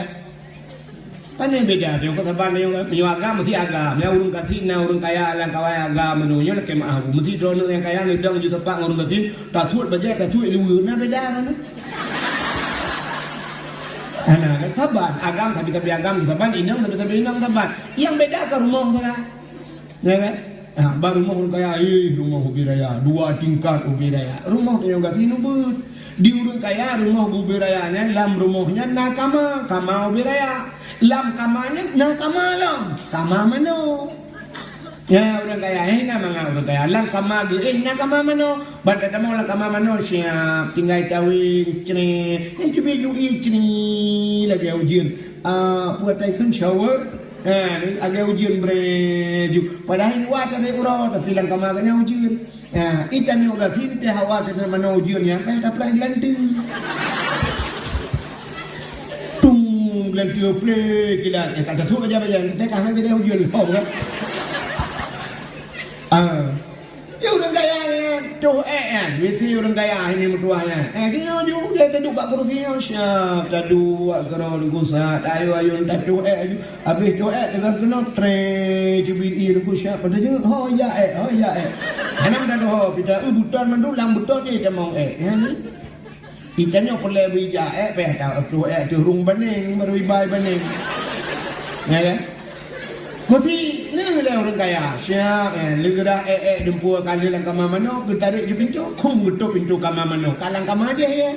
Pan yang beda tu kata ban yang agama mesti agama. Yang urang gatian dengan urang kaya lan kawai agama menuju nak kemah aku. Mesti dono yang kaya ni dong juta pak urang gatian tak tuat bajet tak tuat lu na beda mana? Anak taban agam tapi agam taban inang tapi inang taban yang beda ke rumah tu lah ya kan baru rumah orang kaya rumah ubi raya 2 tingkat ubi raya rumah tu yang gak sini but di urang kaya rumah ubi rayanya lam rumahnya kama ubi raya lam kamanya lam kama mano ya orang kaya nama orang kaya lang kama nak kama mano banda damo lang kama mano siap tinggal tawing cini cubi yui cini lagi ujian buat taikun shower ni agak ujian breju padahal wadah ni urang tapi lang kama agaknya ujian ikan ni udah sini hawa tena mano ujiannya dapat lantu tung lantu play gila kata tu aja kita kan jadi ujian kau kan. Ya orang kaya tu mesti orang kaya ini mertuanya. Kita juga dia duduk kat kursi siap, duduk kerana gusat, ayun duduk habis tu dengan kena tre cubiti duduk siap pada je. Oh ya. Anak dah doh kita buton mendulang buton ni demong ni. Ikannya perlu bija peh tu rung bening baru ibai bening. Ya kan? Mesti ni lah orang kaya. Siap legera dempua kali lang kama mano, tarik je pintu, kum gutuk pintu kama mano. Kalang kama aja ya.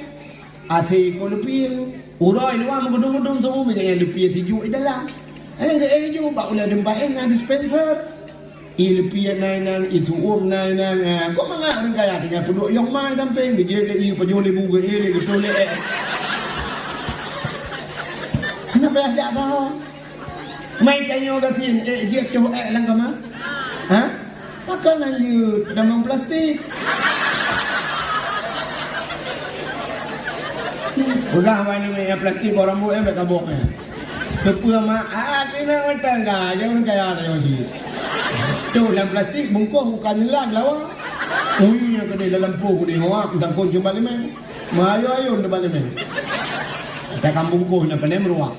Asi ko lupin. Urai luar mengudung-udung semua macam lupi sejuk di dalam. Jo bak ulah dempai dengan dispenser. Ilupia nainan, isuum nainan. Kau mangga orang kaya tinggal penduk yang mai sampai bijil le pajole buga le betul le. Kenapa ajak dah? Mai tanya orang tin, dia tu lang kama? Ha? Takkan hanya dalam plastik. Udah mana ni yang plastik orang buat yang kabok ni. Kepua mak, kena matang kah? Jangan kaya ada masih. Tu dalam plastik bungkus bukan nyelang lawa. Uyunya kedai dalam puh ni hoa tentang kunjung balik men. Mayo dah balik men. Kita kampung bungkus nak pandai meruak.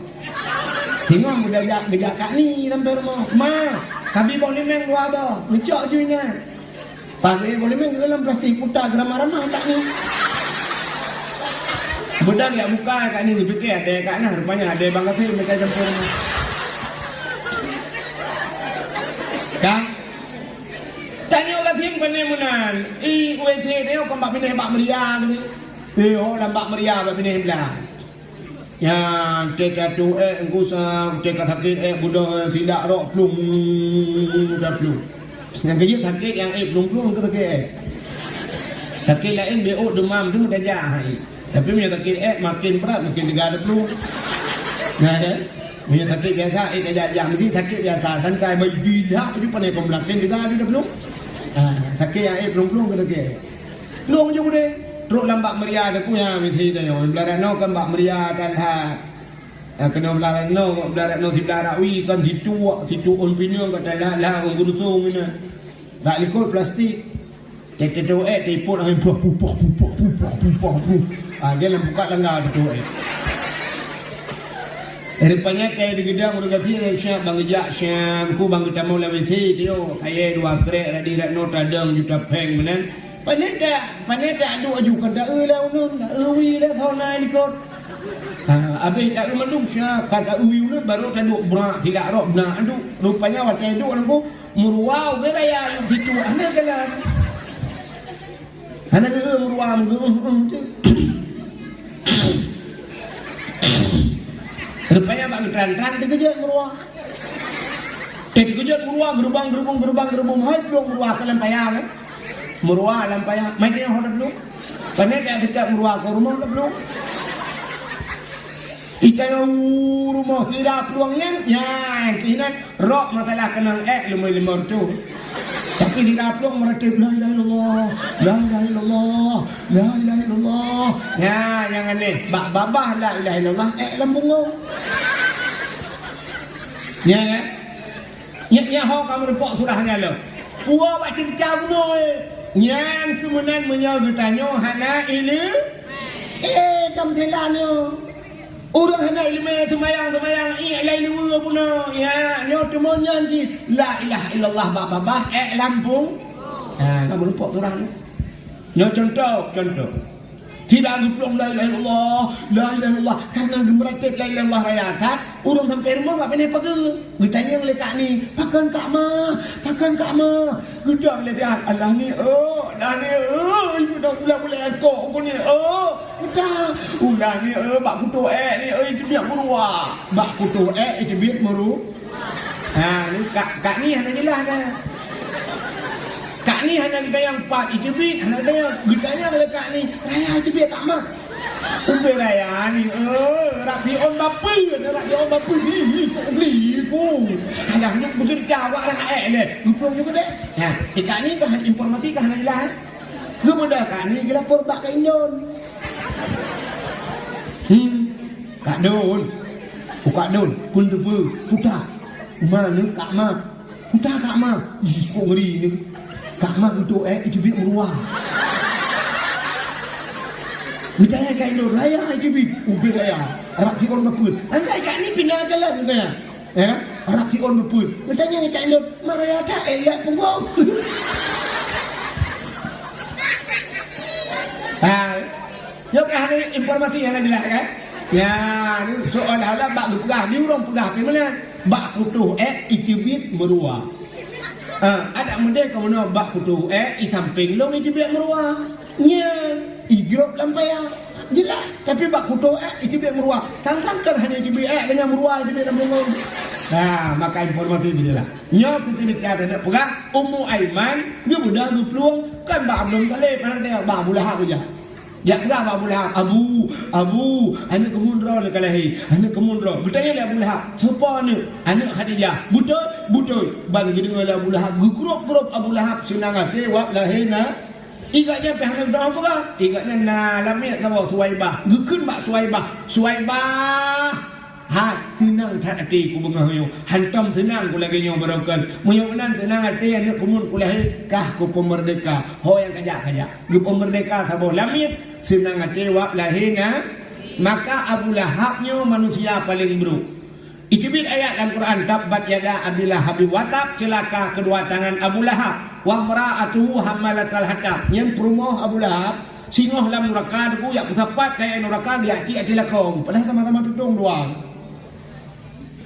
Tengok budak gejak kat ni sampai rumah. Ma, kami boleh men dua dah. Ngecok je ni. Pakai boleh men dalam plastik putar geramah-ramah tak ni. Budak dia buka kat ni fikir ada kat nah rupanya ada bang Kasim mereka campur rumah. Kan? Tanya orang Kasim kena menan. UAT dia kau bak pindah bak meriah ni. Lambat meriah bak pindah belah. Yang cekak tu engkusam cekak sakit budak tidak rok plung dah plung. Yang kerja sakit yang plung-plung ke sakit. Sakit lain BO demam tu dah jah. Tapi punya sakit makin berat makin tegak plung. Nah kan? Punya sakit biasa dah jah mesti sakit biasa santai bagi dah tu pandai pembelakin juga ada plung. Sakit yang plung-plung ke sakit. Plung je bude. Teruk lambat meriah ada punya mesti dah yo. Belaran no kan bak meriah kan ha. Kena belaran no si belaran wi kan situ on pinyo kat lah on gurusung ni. Dak likut plastik. Tek tu tiput ang puh. Dia lam buka langgar tu Rupanya kayak di gedang udah ganti Syam bang Ejak Syam ku bang kita mau lewat sini tu kayak dua krek di ratno tadang juta peng menan. Panita adu ajukan dah lah unun dah wi dah tahun naik likut. Habis tak mendung siap kata wi unun baru taduk berak tidak rok benak adu rupanya waktu adu aku muruau beraya situ anak dalam anak muruau tu. Rupanya bang tran dikejut muruau. Dikejut muruau gerubang hai belum muruau kalian payah kan? Meruah lampaya, mai dia hodap belum? Panen dia tidak meruah ke rumah dah belum? Ita rumah tidak peluangnya, ya kini rok masalah kenal lumai tu. Tapi tidak peluang meratib la ilaha illallah. Ya yang aneh, babah la ilaha illallah lambung. Ya kan? Ya ho kamu repok surahnya lo. Puak buat cinta bunuh Yang kemudian menyebut tanya hana ini kamu telannya orang hana ilmu semayang lain ilmu puno ya nyo temu nyanyi la ilaha illallah babah lampung kamu lupa orang nyo contoh tidak geplong la ilaha illallah karena gemeratip la ilaha illallah rayakan urung sampai rumah tak pandai pakai bertanya oleh kak ni pakan kak ma gedang le dia Allah ni ibu dah boleh akok aku ni udah ni bak kutu ni itu biar merua bak kutu itu biar meru ni kak ni hanya jelas dah. Kak ni hanya kita yang 4 itibit, hanya kita yang getanya oleh kak ni. Raya itibit tak mah. Umbe raya ni, rakti on bapa ni, beli ku. Hanya ni betul jawab dah ni. Lupa juga deh. Kak ni kan informasi kan hanya lah. Kemudian kak ni kita perbak ke Indon. Kak Don, pun debu, putar. Mana kak ma? Putar kak ma. Kok ngeri ni. Kak mak itu itu bit meruah. Bertanya kat Indon raya itu bit ubi raya. Arak tikon bapun. Andai kat ni pindah jalan katanya. Ya, arak tikon bapun. Bertanya kat Indon meraya tak lihat punggung. Yo kan hari informasi yang jelas kan? Ya, ni soal halal bak pegah, ni orang pegah ke mana? Bak kutuh itu bit meruah. Ada muda kamu nak bak kutu di samping long itu biar meruah nya igrup lampaya jelas tapi bak kutu itu biar meruah tangkangkan hanya itu biar dengan meruah itu biar lambung maka informasi ini lah nya kita bicara nak pegah Ummu Aiman dia muda dia peluang kan bak belum kali pada dia bak bulah aja Ya kenapa Abu Lahab? Abu, anak kemundur le kalahi, anak kemundur. Bertanya le Abu Lahab, siapa ni? Anak Khadijah. Betul. Bang gini le Abu Lahab, grup Abu Lahab senang hati wak lahina. Igaknya pe hang doa apa kan? Igaknya na lamia ka bawa Suwaibah. Gekun mak Suwaibah. Tenang hati ku bengahayo. Hantam tenang ku lagi nyo berokan. Muyonan tenang hati anak kemun ku lahir kah ku pemerdeka. Ho yang kajak. Ge pemerdeka ka bawa lamia senang hati wak lahina. Maka Abu Lahabnya manusia paling buruk. Itu bil ayat dalam Quran, tabbat yada Abi Lahab watab, celaka kedua tangan Abu Lahab, wa mara'atuhu hammalatal hatab. Yang perumoh Abu Lahab singoh dalam neraka deku yak kesapat kaya neraka dia ati lakong. Padahal sama-sama tutung doang.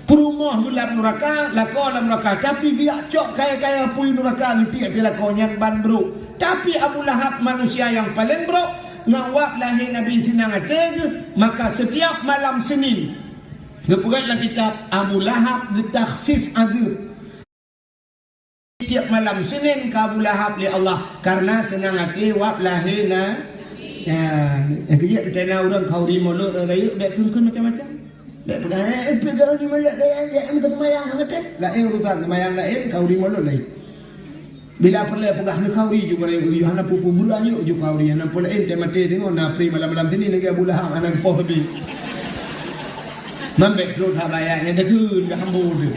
Perumoh dalam neraka, lakon dalam neraka, tapi dia cok kaya-kaya pui neraka ni ati lakong yang ban bro. Tapi Abu Lahab manusia yang paling bro, ngawak lahir Nabi sinang ate, maka setiap malam Senin Gepugatlah kitab Abu Lahab Takhfif Adhir. Tiap malam Senin ke Abu Lahab li Allah karena senang hati wab lahina. Yang kejap bertanya orang kau di mulut orang yuk dak kun macam-macam. Dak pegang di mulut dia minta semayang kata. Lain urusan semayang lain kau di mulut lain. Bila perlu pegah ni kau di juga you hana pupu burayu ju kau di hana pula ente mati tengok na pri malam-malam sini lagi Abu Lahab anak poh lebih. Mambek perut habayanya dah kun ke hambu tu.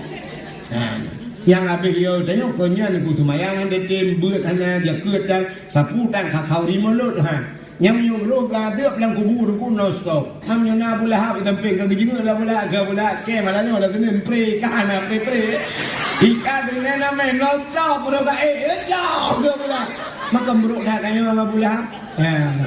Yang habis yo tengok konya ni ku semayangan dia tembut hana dia ketan sapu tan kakau di mulut Yang yung roga deap dalam kubur tu no stop. Ham yang Abu Lahab tamping ke jinga lah pula ke pula ke malanya wala kena pre kana pre. Ika dengan nama no stop roga jauh ke pula. Maka buruk dah tanya Abu Lahab.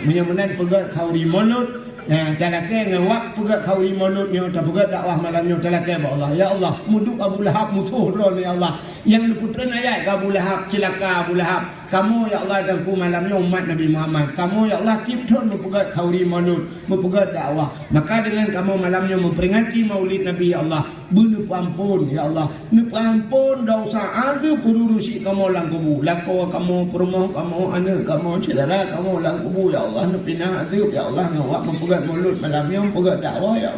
Menyemenan pegat kau di mulut. Talake ngawak pegat kau di mulutnya tak pegat dakwah malamnya talake ba Allah. Ya Allah, muduk Abu Lahab mutuh ron ya Allah. Yang putran ayat Abu Lahab celaka Abu Lahab. Kamu ya Allah dan ku malamnya umat Nabi Muhammad. Kamu ya Allah kipton pegat kau di mulut, pegat dakwah. Maka dengan kamu malamnya memperingati Maulid Nabi ya Allah, bunuh ampun ya Allah. Nu ampun dosa ada kudurusi kamu lang kubu. Lako kamu perumoh kamu anak kamu saudara kamu lang kubu ya Allah. Nu pinah adab ya Allah ngawak mempegat mulut malamnya pegat dakwah ya Allah.